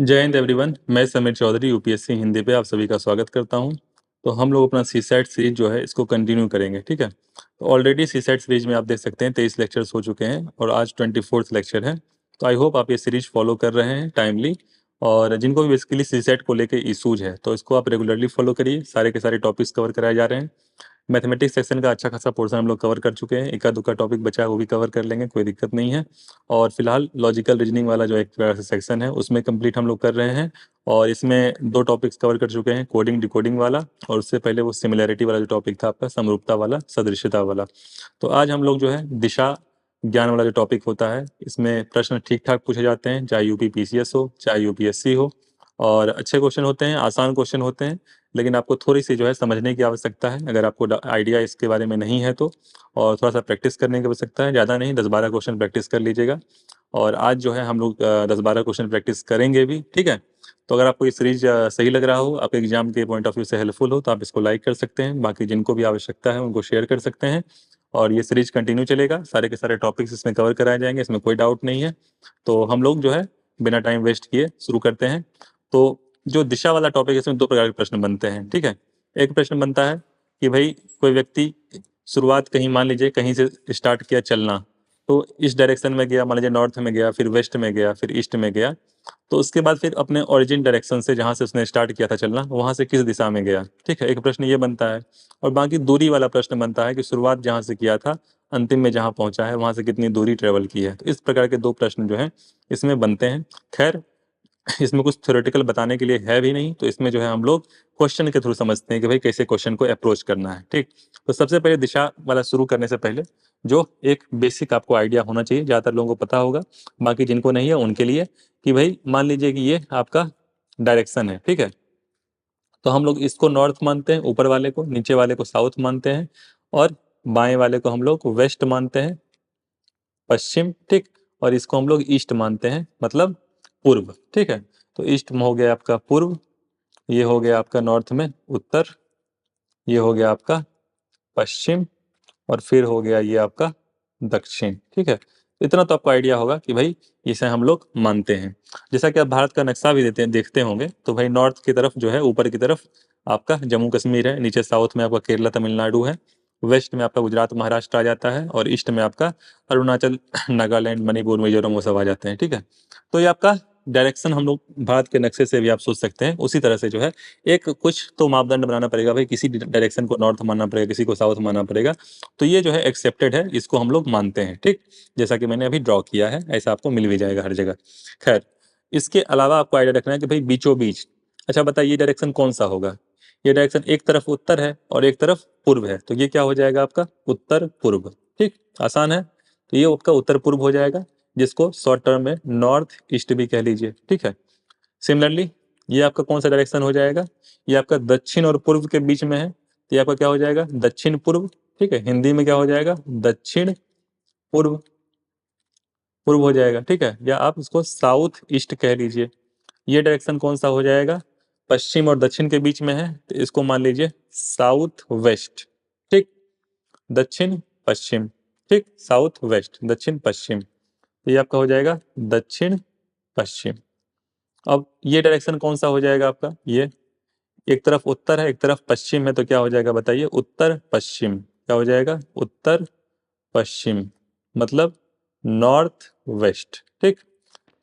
जय हिंद एवरीवन। मैं समीर चौधरी यूपीएससी हिंदी पे आप सभी का स्वागत करता हूं। तो हम लोग अपना सी सेट सीरीज जो है इसको कंटिन्यू करेंगे, ठीक है। तो ऑलरेडी सी सेट सीरीज में आप देख सकते हैं 23 लेक्चर्स हो चुके हैं और आज 24th लेक्चर है। तो आई होप आप ये सीरीज फॉलो कर रहे हैं टाइमली, और जिनको भी बेसिकली सी सेट को लेकर इशूज है तो इसको आप रेगुलरली फॉलो करिए। सारे के सारे टॉपिक्स कवर कराए जा रहे हैं। मैथमेटिक्स सेक्शन का अच्छा खासा पोर्शन हम लोग कवर कर चुके हैं, इक्का दुक्का टॉपिक बचा है वो भी कवर कर लेंगे, कोई दिक्कत नहीं है। और फिलहाल लॉजिकल रीजनिंग वाला जो एक सेक्शन है उसमें कंप्लीट हम लोग कर रहे हैं। और इसमें दो टॉपिक्स कवर कर चुके हैं, कोडिंग डिकोडिंग वाला, और उससे पहले वो सिमिलैरिटी वाला जो टॉपिक था आपका, समरूपता वाला, सदृश्यता वाला। तो आज हम लोग जो है दिशा ज्ञान वाला जो टॉपिक होता है इसमें प्रश्न ठीक ठाक पूछे जाते हैं, चाहे यूपी पीसीएस हो चाहे यूपीएससी हो। और अच्छे क्वेश्चन होते हैं, आसान क्वेश्चन होते हैं, लेकिन आपको थोड़ी सी जो है समझने की आवश्यकता है अगर आपको आइडिया इसके बारे में नहीं है तो। और थोड़ा सा प्रैक्टिस करने की आवश्यकता है, ज़्यादा नहीं, 10-12 क्वेश्चन प्रैक्टिस कर लीजिएगा। और आज जो है हम लोग 10-12 क्वेश्चन प्रैक्टिस करेंगे भी, ठीक है। तो अगर आपको ये सीरीज सही लग रहा हो, आपके एग्जाम के पॉइंट ऑफ व्यू से हेल्पफुल हो, तो आप इसको लाइक कर सकते हैं, बाकी जिनको भी आवश्यकता है उनको शेयर कर सकते हैं। और ये सीरीज कंटिन्यू चलेगा, सारे के सारे टॉपिक्स इसमें कवर कराए जाएंगे, इसमें कोई डाउट नहीं है। तो हम लोग जो है बिना टाइम वेस्ट किए शुरू करते हैं। तो जो दिशा वाला टॉपिक है इसमें दो प्रकार के प्रश्न बनते हैं, ठीक है। एक प्रश्न बनता है कि भाई कोई व्यक्ति शुरुआत कहीं, मान लीजिए कहीं से स्टार्ट किया चलना, तो इस डायरेक्शन में गया, मान लीजिए नॉर्थ में गया, फिर वेस्ट में गया, फिर ईस्ट में गया, तो उसके बाद फिर अपने ओरिजिन डायरेक्शन से जहाँ से उसने स्टार्ट किया था चलना वहाँ से किस दिशा में गया, ठीक है। एक प्रश्न ये बनता है। और बाकी दूरी वाला प्रश्न बनता है कि शुरुआत जहाँ से किया था अंतिम में जहाँ पहुँचा है वहाँ से कितनी दूरी ट्रेवल की है। तो इस प्रकार के दो प्रश्न जो है इसमें बनते हैं। खैर, इसमें कुछ थ्योरेटिकल बताने के लिए है भी नहीं, तो इसमें जो है हम लोग क्वेश्चन के थ्रू समझते हैं कि भाई कैसे क्वेश्चन को अप्रोच करना है, ठीक। तो सबसे पहले दिशा वाला शुरू करने से पहले जो एक बेसिक आपको आइडिया होना चाहिए, ज़्यादातर लोगों को पता होगा, बाकी जिनको नहीं है उनके लिए, कि भाई मान लीजिए कि ये आपका डायरेक्शन है, ठीक है। तो हम लोग इसको नॉर्थ मानते हैं, ऊपर वाले को, नीचे वाले को साउथ मानते हैं, और बाएं वाले को हम लोग वेस्ट मानते हैं, पश्चिम, ठीक। और इसको हम लोग ईस्ट मानते हैं, मतलब पूर्व, ठीक है। तो ईस्ट में हो गया आपका पूर्व, ये हो गया आपका नॉर्थ में उत्तर, ये हो गया आपका पश्चिम, और फिर हो गया ये आपका दक्षिण, ठीक है। इतना तो आपको आइडिया होगा कि भाई इसे हम लोग मानते हैं। जैसा कि आप भारत का नक्शा भी देखते होंगे, तो भाई नॉर्थ की तरफ जो है, ऊपर की तरफ आपका जम्मू कश्मीर है, नीचे साउथ में आपका केरला तमिलनाडु है, वेस्ट में आपका गुजरात महाराष्ट्र आ जाता है, और ईस्ट में आपका अरुणाचल नागालैंड मणिपुर मिजोरम वो सब आ जाते हैं, ठीक है। तो ये आपका डायरेक्शन हम लोग भारत के नक्शे से भी आप सोच सकते हैं, उसी तरह से जो है एक कुछ तो मापदंड बनाना पड़ेगा, भाई किसी डायरेक्शन को नॉर्थ मानना पड़ेगा, किसी को साउथ मानना पड़ेगा। तो ये जो है एक्सेप्टेड है, इसको हम लोग मानते हैं, ठीक। जैसा कि मैंने अभी ड्रॉ किया है, ऐसा आपको मिल भी जाएगा हर जगह। खैर, इसके अलावा आपको आइडिया रखना है कि भाई बीचों बीच, अच्छा बताइए ये डायरेक्शन कौन सा होगा। ये डायरेक्शन एक तरफ उत्तर है और एक तरफ पूर्व है, तो ये क्या हो जाएगा आपका उत्तर पूर्व, ठीक। आसान है। तो ये आपका उत्तर पूर्व हो जाएगा, जिसको शॉर्ट टर्म में नॉर्थ ईस्ट भी कह लीजिए, ठीक है। सिमिलरली ये आपका कौन सा डायरेक्शन हो जाएगा, ये आपका दक्षिण और पूर्व के बीच में है, तो ये आपका क्या हो जाएगा, दक्षिण पूर्व, ठीक है। हिंदी में क्या हो जाएगा, दक्षिण पूर्व, पूर्व हो जाएगा, ठीक है। या आप इसको साउथ ईस्ट कह लीजिए। ये डायरेक्शन कौन सा हो जाएगा, पश्चिम और दक्षिण के बीच में है, तो इसको मान लीजिए साउथ वेस्ट, ठीक। दक्षिण पश्चिम, ठीक, साउथ वेस्ट, दक्षिण पश्चिम, तो ये आपका हो जाएगा दक्षिण पश्चिम। अब ये डायरेक्शन कौन सा हो जाएगा आपका, ये एक तरफ उत्तर है एक तरफ पश्चिम है, तो क्या हो जाएगा बताइए, उत्तर पश्चिम। क्या हो जाएगा, उत्तर पश्चिम, मतलब नॉर्थ वेस्ट, ठीक।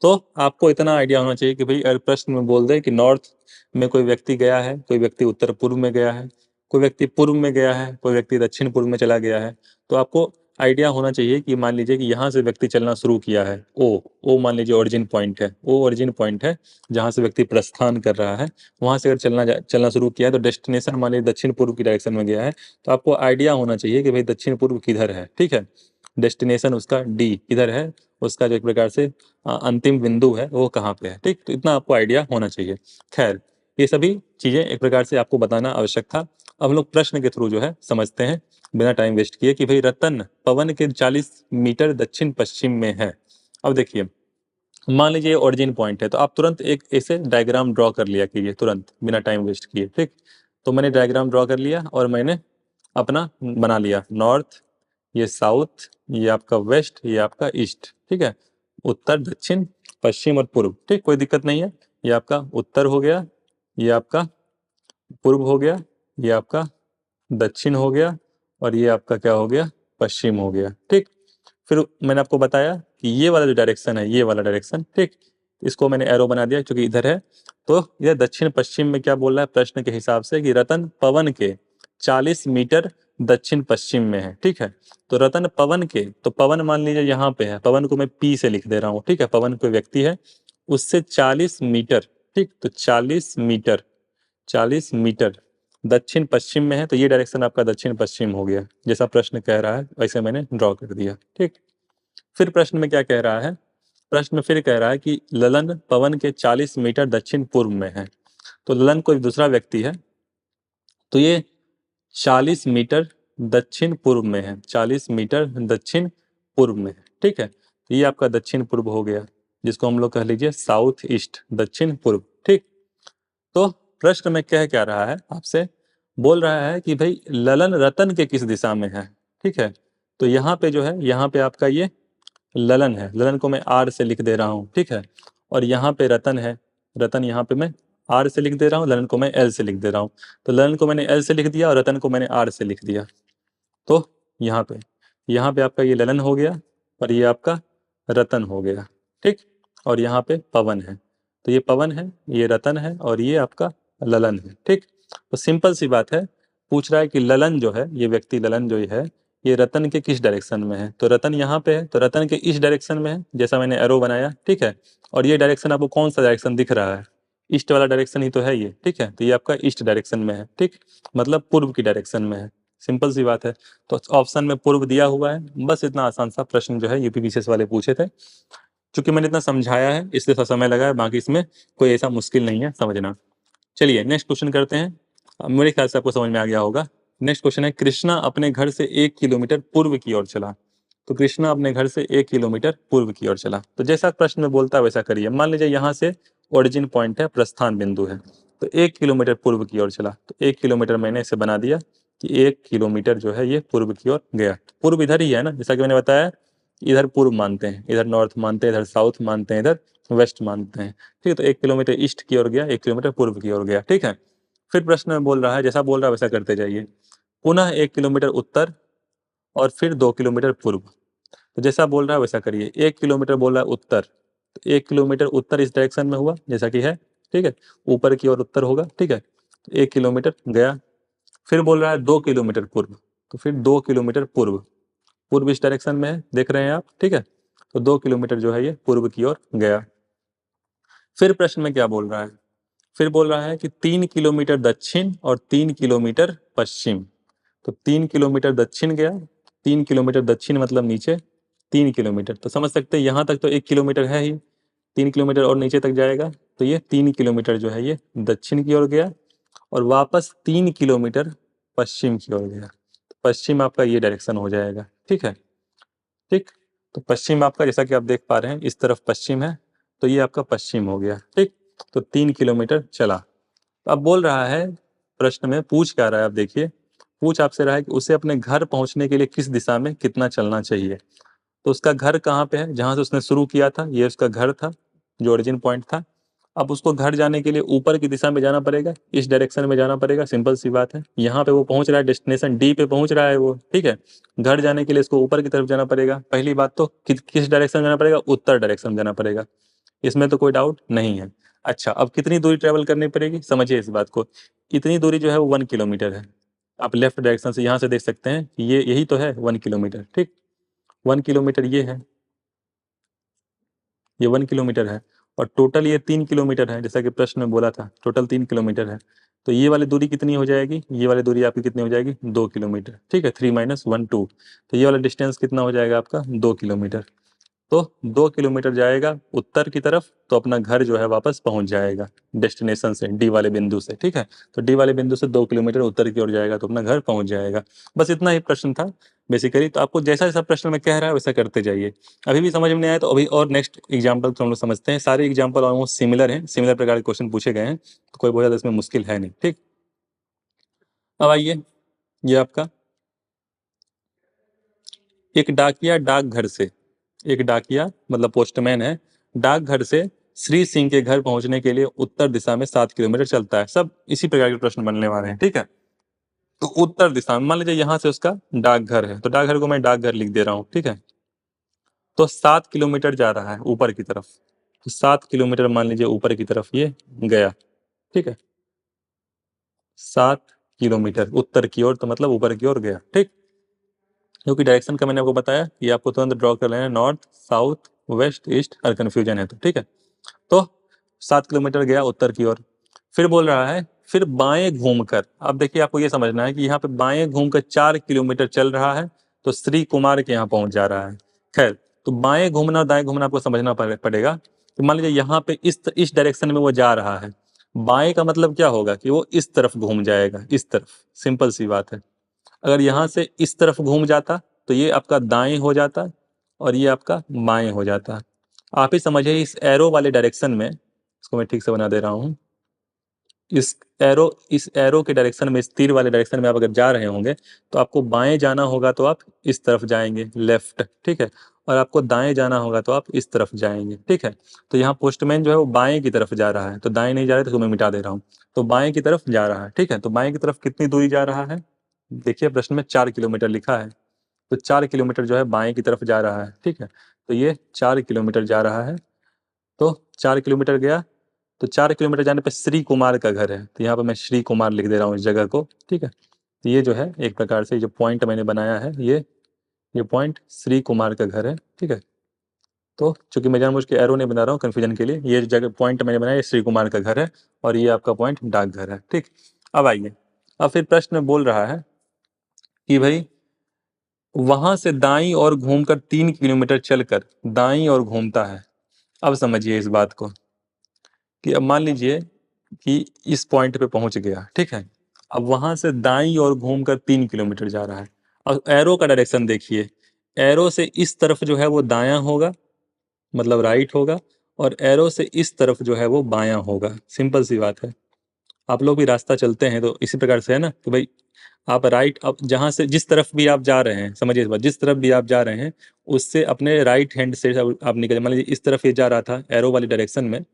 तो आपको इतना आइडिया होना चाहिए कि भाई अगर प्रश्न में बोल दे कि नॉर्थ में कोई व्यक्ति गया है, कोई व्यक्ति उत्तर पूर्व में गया है, कोई व्यक्ति पूर्व में गया है, कोई व्यक्ति दक्षिण पूर्व में चला गया है, तो आपको आइडिया होना चाहिए कि मान लीजिए कि यहाँ से व्यक्ति चलना शुरू किया है, ओ मान लीजिए ओरिजिन पॉइंट है, ओ ओरिजिन पॉइंट है जहाँ से व्यक्ति प्रस्थान कर रहा है, वहाँ से अगर चलना शुरू किया है तो डेस्टिनेशन मान लीजिए दक्षिण पूर्व की डायरेक्शन में गया है, तो आपको आइडिया होना चाहिए कि भाई दक्षिण पूर्व किधर है, ठीक है। डेस्टिनेशन उसका डी किधर है, उसका जो एक प्रकार से अंतिम बिंदु है वो कहाँ पे है, ठीक। तो इतना आपको आइडिया होना चाहिए। खैर, ये सभी चीजें एक प्रकार से आपको बताना आवश्यक था। अब हम लोग प्रश्न के थ्रू जो है समझते हैं बिना टाइम वेस्ट किए कि भाई रतन पवन के 40 मीटर दक्षिण पश्चिम में है। अब देखिए, मान लीजिए ओरिजिन पॉइंट है, तो आप तुरंत एक ऐसे डायग्राम ड्रॉ कर लिया कीजिए तुरंत बिना टाइम वेस्ट किए, ठीक। तो मैंने डायग्राम ड्रॉ कर लिया और मैंने अपना बना लिया नॉर्थ, ये साउथ, ये आपका वेस्ट, ये आपका ईस्ट, ठीक है। उत्तर दक्षिण पश्चिम और पूर्व, ठीक, कोई दिक्कत नहीं है। ये आपका उत्तर हो गया, ये आपका पूर्व हो गया, ये आपका दक्षिण हो गया, और ये आपका क्या हो गया, पश्चिम हो गया। ठीक, फिर मैंने आपको बताया कि ये वाला जो डायरेक्शन है, ये वाला डायरेक्शन, ठीक, इसको मैंने एरो बना दिया क्योंकि इधर है। तो ये दक्षिण पश्चिम में क्या बोल रहा है प्रश्न के हिसाब से कि रतन पवन के 40 मीटर दक्षिण पश्चिम में है। ठीक है, तो रतन पवन के, तो पवन मान लीजिए यहाँ पे है, पवन को मैं पी से लिख दे रहा हूँ। ठीक है, पवन कोई व्यक्ति है, उससे 40 मीटर, ठीक, तो 40 मीटर, 40 मीटर दक्षिण पश्चिम में है, तो ये डायरेक्शन आपका दक्षिण पश्चिम हो गया। जैसा प्रश्न कह रहा है वैसे मैंने ड्रॉ कर दिया। ठीक, फिर प्रश्न में क्या कह रहा है, प्रश्न में फिर कह रहा है कि ललन पवन के 40 मीटर दक्षिण पूर्व में है। तो ललन कोई दूसरा व्यक्ति है, तो ये 40 मीटर दक्षिण पूर्व में है, 40 मीटर दक्षिण पूर्व में है। ठीक है, तो ये आपका दक्षिण पूर्व हो गया, जिसको हम लोग कह लीजिए साउथ ईस्ट, दक्षिण पूर्व। ठीक, तो प्रश्न में क्या रहा है आपसे, बोल रहा है कि भाई ललन रतन के किस दिशा में है। ठीक है, तो यहाँ पे जो है, यहाँ पे आपका ये ललन है, ललन को मैं आर से लिख दे रहा हूँ। ठीक है, और यहाँ पे रतन है, रतन यहाँ पे मैं आर से लिख दे रहा हूँ, ललन को मैं एल से लिख दे रहा हूँ। तो ललन को मैंने एल से लिख दिया और रतन को मैंने आर से लिख दिया। तो यहाँ पे आपका ये ललन हो गया और ये आपका रतन हो गया। ठीक, और यहाँ पे पवन है, तो ये पवन है, ये रतन है, और ये आपका ललन है। ठीक, तो सिंपल सी बात है, पूछ रहा है कि ललन जो है, ये व्यक्ति ललन जो है, ये रतन के किस डायरेक्शन में है। तो रतन यहाँ पे है, तो रतन के इस डायरेक्शन में है, जैसा मैंने एरो बनाया। ठीक है, और ये डायरेक्शन आपको कौन सा डायरेक्शन दिख रहा है, ईस्ट वाला डायरेक्शन ही तो है ये। ठीक है, तो ये आपका ईस्ट डायरेक्शन में है। ठीक, मतलब पूर्व की डायरेक्शन में है, सिंपल सी बात है। तो ऑप्शन में पूर्व दिया हुआ है, बस इतना आसान सा प्रश्न जो है यूपी विशेष वाले पूछे थे। चूंकि मैंने इतना समझाया है इसलिए थोड़ा समय लगा है, बाकी इसमें कोई ऐसा मुश्किल नहीं है समझना। चलिए नेक्स्ट क्वेश्चन करते हैं। मेरे ख्याल से आपको समझ में आ गया होगा। नेक्स्ट क्वेश्चन है, कृष्णा अपने घर से 1 किलोमीटर पूर्व की ओर चला। तो कृष्णा अपने घर से 1 किलोमीटर पूर्व की ओर चला, तो जैसा प्रश्न में बोलता है वैसा करिए। मान लीजिए यहाँ से ओरिजिन पॉइंट है, प्रस्थान बिंदु है, तो 1 किलोमीटर पूर्व की ओर चला। तो 1 किलोमीटर मैंने इसे बना दिया कि 1 किलोमीटर जो है ये पूर्व की ओर गया। पूर्व इधर ही है ना, जैसा कि मैंने बताया, इधर पूर्व मानते हैं, इधर नॉर्थ मानते हैं, इधर साउथ मानते हैं, इधर वेस्ट मानते हैं। ठीक है, तो 1 किलोमीटर ईस्ट की ओर गया, 1 किलोमीटर पूर्व की ओर गया। ठीक है, फिर प्रश्न में बोल रहा है, जैसा बोल रहा है वैसा करते जाइए। पुनः 1 किलोमीटर उत्तर और फिर 2 किलोमीटर पूर्व। तो जैसा बोल रहा है वैसा करिए। 1 किलोमीटर बोल रहा है उत्तर, तो 1 किलोमीटर उत्तर इस डायरेक्शन में हुआ जैसा कि है। ठीक है, ऊपर की ओर उत्तर होगा। ठीक है, तो 1 किलोमीटर गया। फिर बोल रहा है 2 किलोमीटर पूर्व, तो फिर 2 किलोमीटर पूर्व, पूर्व इस डायरेक्शन में है, देख रहे हैं आप। ठीक है, तो 2 किलोमीटर जो है ये पूर्व की ओर गया। फिर प्रश्न में क्या बोल रहा है, फिर बोल रहा है कि 3 किलोमीटर दक्षिण और 3 किलोमीटर पश्चिम। तो 3 किलोमीटर दक्षिण गया, 3 किलोमीटर दक्षिण मतलब नीचे 3 किलोमीटर, तो समझ सकते हैं यहाँ तक तो 1 किलोमीटर है ही, 3 किलोमीटर और नीचे तक जाएगा, तो ये 3 किलोमीटर जो है ये दक्षिण की ओर गया और वापस 3 किलोमीटर पश्चिम की ओर गया। तो पश्चिम आपका ये डायरेक्शन हो जाएगा। ठीक है, ठीक, तो पश्चिम आपका जैसा कि आप देख पा रहे हैं इस तरफ पश्चिम है, तो ये आपका पश्चिम हो गया। ठीक, तो 3 किलोमीटर चला। तो अब बोल रहा है, प्रश्न में पूछ क्या रहा है, आप देखिए, पूछ आपसे रहा है कि उसे अपने घर पहुंचने के लिए किस दिशा में कितना चलना चाहिए। तो उसका घर कहाँ पे है, जहां से उसने शुरू किया था, ये उसका घर था जो ओरिजिन पॉइंट था। अब उसको घर जाने के लिए ऊपर की दिशा में जाना पड़ेगा, इस डायरेक्शन में जाना पड़ेगा, सिंपल सी बात है। यहाँ पे वो पहुंच रहा है, डेस्टिनेशन डी पे पहुंच रहा है वो। ठीक है, घर जाने के लिए इसको ऊपर की तरफ जाना पड़ेगा। पहली बात तो किस डायरेक्शन में जाना पड़ेगा, उत्तर डायरेक्शन में जाना पड़ेगा, इसमें तो कोई डाउट नहीं है। अच्छा, अब कितनी दूरी ट्रेवल करनी पड़ेगी, समझिए इस बात को। इतनी दूरी जो है वो 1 किलोमीटर है। आप लेफ्ट डायरेक्शन से यहाँ से देख सकते हैं कि ये यही तो है 1 किलोमीटर। ठीक, 1 किलोमीटर ये है, ये 1 किलोमीटर है, और टोटल ये 3 किलोमीटर है, जैसा कि प्रश्न में बोला था टोटल 3 किलोमीटर है। तो ये वाली दूरी कितनी हो जाएगी, ये वाली दूरी आपकी कितनी हो जाएगी, 2 किलोमीटर। ठीक है, 3 - 1 2, तो ये वाला डिस्टेंस कितना हो जाएगा आपका, 2 किलोमीटर। तो 2 किलोमीटर जाएगा उत्तर की तरफ, तो अपना घर जो है वापस पहुंच जाएगा डेस्टिनेशन से, डी वाले बिंदु से। ठीक है, तो डी वाले बिंदु से 2 किलोमीटर उत्तर की ओर जाएगा, तो अपना घर पहुंच जाएगा। बस इतना ही प्रश्न था बेसिकली। तो आपको जैसा जैसा प्रश्न में कह रहा है वैसा करते जाइए। अभी भी समझ में नहीं आया तो अभी और नेक्स्ट एग्जाम्पल तो हम लोग समझते हैं। सारे एग्जाम्पल ऑलमोस्ट सिमिलर हैं, सिमिलर प्रकार के क्वेश्चन पूछे गए हैं, तो कोई बहुत ज़्यादा इसमें मुश्किल है नहीं। ठीक, अब आइए, ये आपका एक डाकिया डाकघर से, एक डाकिया मतलब पोस्टमैन है, डाकघर से श्री सिंह के घर पहुंचने के लिए उत्तर दिशा में 7 किलोमीटर चलता है। सब इसी प्रकार के प्रश्न बनने वाले हैं, ठीक है। तो उत्तर दिशा में मान लीजिए यहाँ से उसका डाकघर है, तो डाकघर को मैं डाकघर लिख दे रहा हूँ, ठीक है। तो 7 किलोमीटर जा रहा है ऊपर की तरफ, तो 7 किलोमीटर मान लीजिए ऊपर की तरफ ये गया, ठीक है। 7 किलोमीटर उत्तर की ओर, तो मतलब ऊपर की ओर गया, ठीक। क्योंकि डायरेक्शन का मैंने आपको बताया, ये आपको तुरंत ड्रॉ कर लेना है, नॉर्थ साउथ वेस्ट ईस्ट, हर कंफ्यूजन है तो, ठीक है। तो 7 किलोमीटर गया उत्तर की ओर, फिर बोल रहा है फिर बाएं घूमकर, अब देखिए आपको ये समझना है कि यहाँ पे बाएं घूमकर 4 किलोमीटर चल रहा है, तो श्री कुमार के यहाँ पहुंच जा रहा है। खैर, तो बाएं घूमना और दाएं घूमना आपको समझना पड़ेगा। तो मान लीजिए यहाँ पे इस डायरेक्शन में वो जा रहा है, बाएं का मतलब क्या होगा कि वो इस तरफ घूम जाएगा, इस तरफ, सिंपल सी बात है। अगर यहाँ से इस तरफ घूम जाता तो ये आपका दाएं हो जाता और ये आपका बाएं हो जाता। आप ही समझिए इस एरो वाले डायरेक्शन में, इसको मैं ठीक से बना दे रहा हूँ, इस एरो के डायरेक्शन में, इस तीर वाले डायरेक्शन में आप अगर जा रहे होंगे तो आपको बाएं जाना होगा तो आप इस तरफ जाएंगे, लेफ्ट, ठीक है। और आपको दाएं जाना होगा तो आप इस तरफ जाएंगे, ठीक है। तो यहाँ पोस्टमैन जो है वो बाएं की तरफ जा रहा है, तो दाएं नहीं जा रहा है तो मैं मिटा दे रहा हूँ, तो बाएं की तरफ जा रहा है, ठीक है। तो बाएं की तरफ कितनी दूरी जा रहा है, देखिए प्रश्न में 4 किलोमीटर लिखा है, तो 4 किलोमीटर जो है बाएं की तरफ जा रहा है, ठीक है। तो ये 4 किलोमीटर जा रहा है, तो 4 किलोमीटर गया, तो 4 किलोमीटर जाने पे श्री कुमार का घर है, तो यहाँ पे मैं श्री कुमार लिख दे रहा हूँ इस जगह को, ठीक है। तो ये जो है एक प्रकार से जो पॉइंट मैंने बनाया है, ये पॉइंट श्री कुमार का घर है, ठीक है। तो चूंकि मैं जानबूझ के एरो नहीं बना रहा हूँ कन्फ्यूजन के लिए, ये जगह पॉइंट मैंने बनाया, ये श्री कुमार का घर है और ये आपका पॉइंट डाकघर है, ठीक। अब आइए, अब फिर प्रश्न में बोल रहा है कि भाई वहां से दाईं ओर घूमकर 3 किलोमीटर चलकर दाईं ओर घूमता है। अब समझिए इस बात को कि अब मान लीजिए कि इस पॉइंट पे पहुंच गया, ठीक है। अब वहां से दाईं ओर घूमकर 3 किलोमीटर जा रहा है। अब एरो का डायरेक्शन देखिए, एरो से इस तरफ जो है वो दायां होगा, मतलब राइट होगा, और एरो से इस तरफ जो है वो बायां होगा, सिंपल सी बात है। आप लोग भी रास्ता चलते हैं तो इसी प्रकार से है ना कि भाई आप राइट, अब जहां से जिस तरफ भी आप जा रहे हैं, समझिए इस बात, जिस तरफ भी आप जा रहे हैं उससे अपने राइट हैंड से आप निकल, मान लीजिए इस तरफ ये जा रहा था एरो वाली डायरेक्शन में,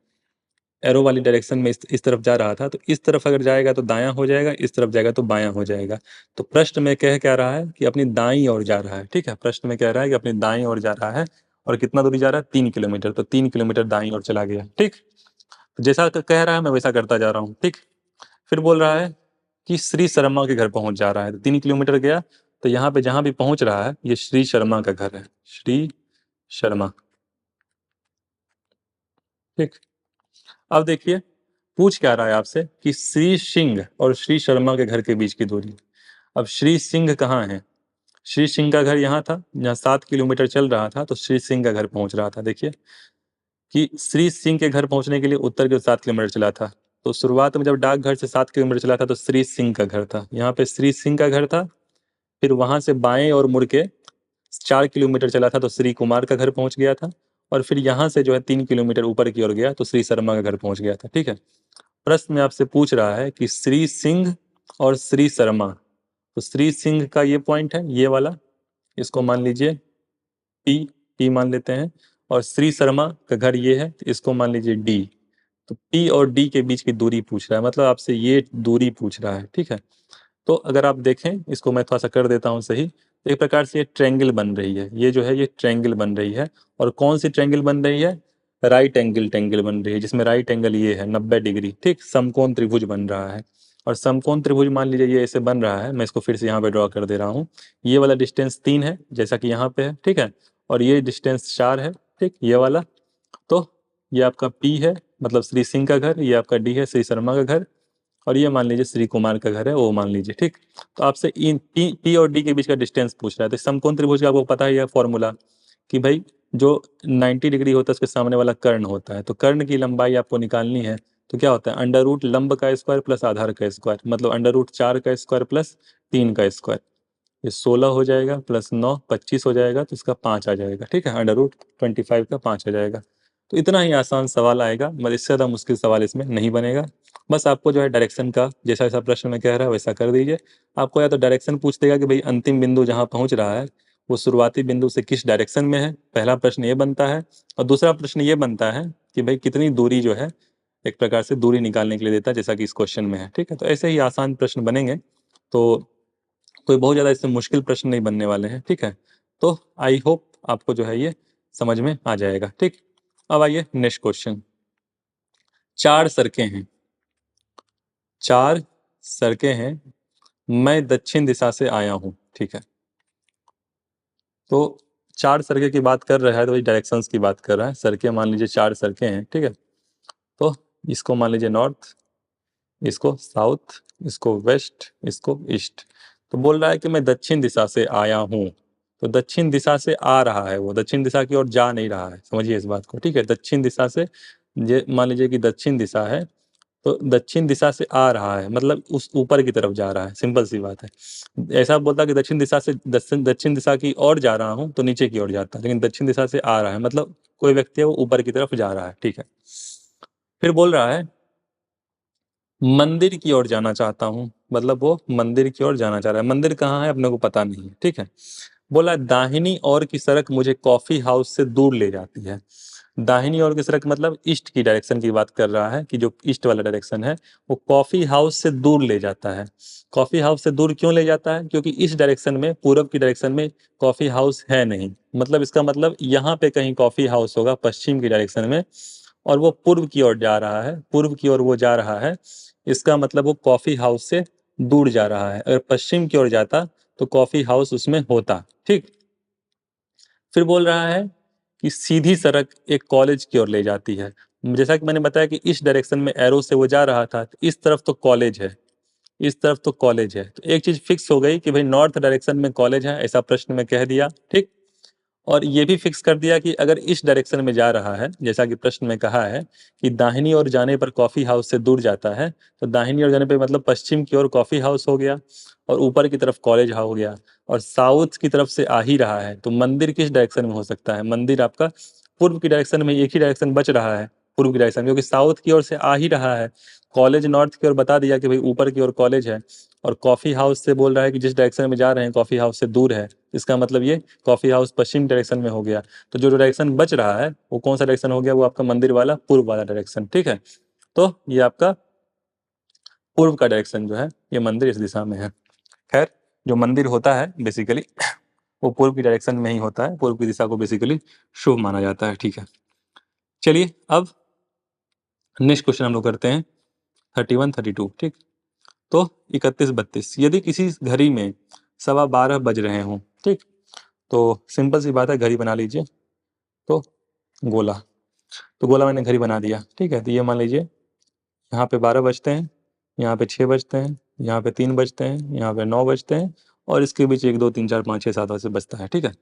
एरो वाली डायरेक्शन में इस तरफ जा रहा था, तो इस तरफ अगर जाएगा तो दायां हो जाएगा, इस तरफ जाएगा तो बायां हो जाएगा। तो प्रश्न में कह रहा है कि अपनी दाईं ओर जा रहा है, ठीक है। प्रश्न में कह रहा है कि अपनी दाईं ओर जा रहा है, और कितना दूरी जा रहा है, 3 किलोमीटर, तो 3 किलोमीटर दाईं ओर चला गया, ठीक। तो जैसा कह रहा है मैं वैसा करता जा रहा हूँ, ठीक। फिर बोल रहा है कि श्री शर्मा के घर पहुंच जा रहा है, तो 3 किलोमीटर गया, तो यहाँ पे जहां भी पहुंच रहा है ये श्री शर्मा का घर है, श्री शर्मा, ठीक। अब देखिए पूछ क्या रहा है आपसे कि श्री सिंह और श्री शर्मा के घर के बीच की दूरी। अब श्री सिंह कहाँ है, श्री सिंह का घर यहाँ था, जहाँ 7 किलोमीटर चल रहा था तो श्री सिंह का घर पहुंच रहा था। देखिए कि श्री सिंह के घर पहुंचने के लिए उत्तर की ओर 7 किलोमीटर चला था, तो शुरुआत में जब डाकघर से 7 किलोमीटर चला था तो श्री सिंह का घर था, यहाँ पे श्री सिंह का घर था। फिर वहां से बाएं और मुड़ के 4 किलोमीटर चला था तो श्री कुमार का घर पहुंच गया था, और फिर यहाँ से जो है 3 किलोमीटर ऊपर की ओर गया तो श्री शर्मा का घर पहुंच गया था, ठीक है। प्रश्न में आपसे पूछ रहा है कि श्री सिंह और श्री शर्मा, तो श्री सिंह का ये पॉइंट है ये वाला, इसको मान लीजिए पी, पी मान लेते हैं, और श्री शर्मा का घर ये है तो इसको मान लीजिए डी। तो पी और डी के बीच की दूरी पूछ रहा है, मतलब आपसे ये दूरी पूछ रहा है, ठीक है। तो अगर आप देखें इसको मैं थोड़ा सा कर देता हूँ सही, तो एक प्रकार से ये ट्रायंगल बन रही है, ये जो है ये ट्रायंगल बन रही है, और कौन सी ट्रायंगल बन रही है, राइट एंगल ट्रायंगल बन रही है, जिसमें राइट एंगल ये है 90 डिग्री, ठीक। समकोण त्रिभुज बन रहा है, और समकोण त्रिभुज मान लीजिए ये ऐसे बन रहा है, मैं इसको फिर से यहाँ पे ड्रॉ कर दे रहा हूँ। ये वाला डिस्टेंस 3 है जैसा कि यहाँ पे है, ठीक है, और ये डिस्टेंस 4 है, ठीक, ये वाला। तो ये आपका पी है, मतलब श्री सिंह का घर, ये आपका डी है श्री शर्मा का घर, और ये मान लीजिए श्री कुमार का घर है, वो मान लीजिए, ठीक। तो आपसे इन पी और डी के बीच का डिस्टेंस पूछ रहा है, तो समकोण त्रिभुज का आपको पता है यह फॉर्मूला कि भाई जो 90 डिग्री होता है उसके सामने वाला कर्ण होता है, तो कर्ण की लंबाई आपको निकालनी है, तो क्या होता है अंडर रूट लंब का स्क्वायर प्लस आधार का स्क्वायर, मतलब अंडर रूट 4 का स्क्वायर प्लस 3 का स्क्वायर, ये 16 हो जाएगा, प्लस 9 25 हो जाएगा, तो इसका 5 आ जाएगा, ठीक है। अंडर रूट 25 का 5 आ जाएगा। तो इतना ही आसान सवाल आएगा, मतलब इससे ज़्यादा मुश्किल सवाल इसमें नहीं बनेगा। बस आपको जो है डायरेक्शन का जैसा जैसा प्रश्न में कह रहा है वैसा कर दीजिए। आपको या तो डायरेक्शन पूछ देगा कि भाई अंतिम बिंदु जहाँ पहुँच रहा है वो शुरुआती बिंदु से किस डायरेक्शन में है, पहला प्रश्न ये बनता है, और दूसरा प्रश्न ये बनता है कि भाई कितनी दूरी जो है, एक प्रकार से दूरी निकालने के लिए देता है, जैसा कि इस क्वेश्चन में है। ठीक है, तो ऐसे ही आसान प्रश्न बनेंगे, तो कोई बहुत ज़्यादा इससे मुश्किल प्रश्न नहीं बनने वाले हैं। ठीक है, तो आई होप आपको जो है ये समझ में आ जाएगा। ठीक, अब आइए नेक्स्ट क्वेश्चन। 4 सड़कें हैं, 4 सड़कें हैं, मैं दक्षिण दिशा से आया हूँ। ठीक है, तो 4 सड़कें की बात कर रहा है तो वही डायरेक्शंस की बात कर रहा है। सड़कें मान लीजिए 4 सड़कें हैं। ठीक है, तो इसको मान लीजिए नॉर्थ, इसको साउथ, इसको वेस्ट, इसको ईस्ट। तो बोल रहा है कि मैं दक्षिण दिशा से आया हूँ, तो दक्षिण दिशा से आ रहा है, वो दक्षिण दिशा की ओर जा नहीं रहा है। समझिए इस बात को। ठीक है, दक्षिण दिशा से, ये मान लीजिए कि दक्षिण दिशा है, तो दक्षिण दिशा से आ रहा है मतलब उस ऊपर की तरफ जा रहा है। सिंपल सी बात है। ऐसा बोलता कि दक्षिण दिशा से दक्षिण दिशा की ओर जा रहा हूँ तो नीचे की ओर जाता, लेकिन दक्षिण दिशा से आ रहा है मतलब कोई व्यक्ति है वो ऊपर की तरफ जा रहा है। ठीक है, फिर बोल रहा है मंदिर की ओर जाना चाहता हूँ, मतलब वो मंदिर की ओर जाना चाह रहा है। मंदिर कहाँ है अपने को पता नहीं है। ठीक है, बोला दाहिनी ओर की सड़क मुझे कॉफी हाउस से दूर ले जाती है। दाहिनी ओर की सड़क मतलब ईस्ट की डायरेक्शन की बात कर रहा है, कि जो ईस्ट वाला डायरेक्शन है वो कॉफी हाउस से दूर ले जाता है। कॉफी हाउस से दूर क्यों ले जाता है? क्योंकि इस डायरेक्शन में, पूरब की डायरेक्शन में कॉफी हाउस है नहीं। मतलब इसका मतलब यहाँ पे कहीं कॉफी हाउस होगा पश्चिम की डायरेक्शन में, और वो पूर्व की ओर जा रहा है, पूर्व की ओर वो जा रहा है। इसका मतलब वो कॉफी हाउस से दूर जा रहा है। अगर पश्चिम की ओर जाता तो कॉफी हाउस उसमें होता। ठीक, फिर बोल रहा है कि सीधी सड़क एक कॉलेज की ओर ले जाती है। जैसा कि मैंने बताया कि इस डायरेक्शन में एरो से वो जा रहा था, तो इस तरफ तो कॉलेज है, इस तरफ तो कॉलेज है। तो एक चीज फिक्स हो गई कि भाई नॉर्थ डायरेक्शन में कॉलेज है, ऐसा प्रश्न में कह दिया। ठीक, और ये भी फिक्स कर दिया कि अगर इस डायरेक्शन में जा रहा है, जैसा कि प्रश्न में कहा है कि दाहिनी ओर जाने पर कॉफी हाउस से दूर जाता है, तो दाहिनी ओर जाने पर मतलब पश्चिम की ओर कॉफी हाउस हो गया, और ऊपर की तरफ कॉलेज हो गया, और साउथ की तरफ से आ ही रहा है, तो मंदिर किस डायरेक्शन में हो सकता है? मंदिर आपका पूर्व की डायरेक्शन में, एक ही डायरेक्शन बच रहा है पूर्व की डायरेक्शन, क्योंकि साउथ की ओर से आ ही रहा है। कॉलेज नॉर्थ की ओर बता दिया कि भाई ऊपर की ओर कॉलेज है, और कॉफी हाउस से बोल रहा है कि जिस डायरेक्शन में जा रहे हैं कॉफी हाउस से दूर है। इसका मतलब ये कॉफी हाउस पश्चिम डायरेक्शन में हो गया। तो जो डायरेक्शन बच रहा है वो कौन सा डायरेक्शन हो गया? वो आपका मंदिर वाला पूर्व वाला डायरेक्शन। ठीक है, तो ये आपका पूर्व का डायरेक्शन जो है, ये मंदिर इस दिशा में है। खैर, जो मंदिर होता है बेसिकली वो पूर्व की डायरेक्शन में ही होता है। पूर्व की दिशा को बेसिकली शुभ माना जाता है। ठीक है, चलिए अब नेक्स्ट क्वेश्चन हम लोग करते हैं 31 32। ठीक, तो 31 32, यदि किसी घड़ी में 12:15 बज रहे हों, ठीक, तो सिंपल सी बात है, घड़ी बना लीजिए। तो गोला, तो गोला मैंने घड़ी बना दिया। ठीक है, तो ये मान लीजिए यहाँ पे 12 बजते हैं, यहाँ पे 6 बजते हैं, यहाँ पे 3 बजते हैं, यहाँ पे 9 बजते हैं, और इसके बीच 1 2 3 4 5 6 7 ऐसे बजता है। ठीक है,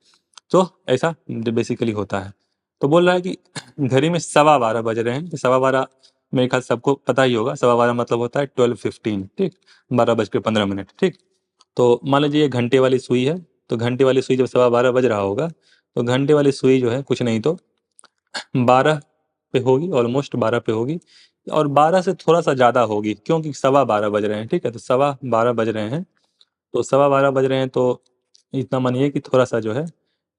तो ऐसा बेसिकली होता है। तो बोल रहा है कि घड़ी में 12:15 बज रहे हैं, तो 12:15 मेरे ख्याल सबको पता ही होगा, 12:15 मतलब होता है 12:15। ठीक, 12:15। ठीक, तो मान लीजिए ये घंटे वाली सुई है, तो घंटे वाली सुई जब 12:15 बज रहा होगा, तो घंटे वाली सुई जो है कुछ नहीं तो 12 पे होगी, ऑलमोस्ट 12 पे होगी, और 12 से थोड़ा सा ज़्यादा होगी, क्योंकि 12:15 बज रहे हैं। ठीक है, तो 12:15 बज रहे हैं, तो 12:15 बज रहे हैं, तो इतना मानिए कि थोड़ा सा जो है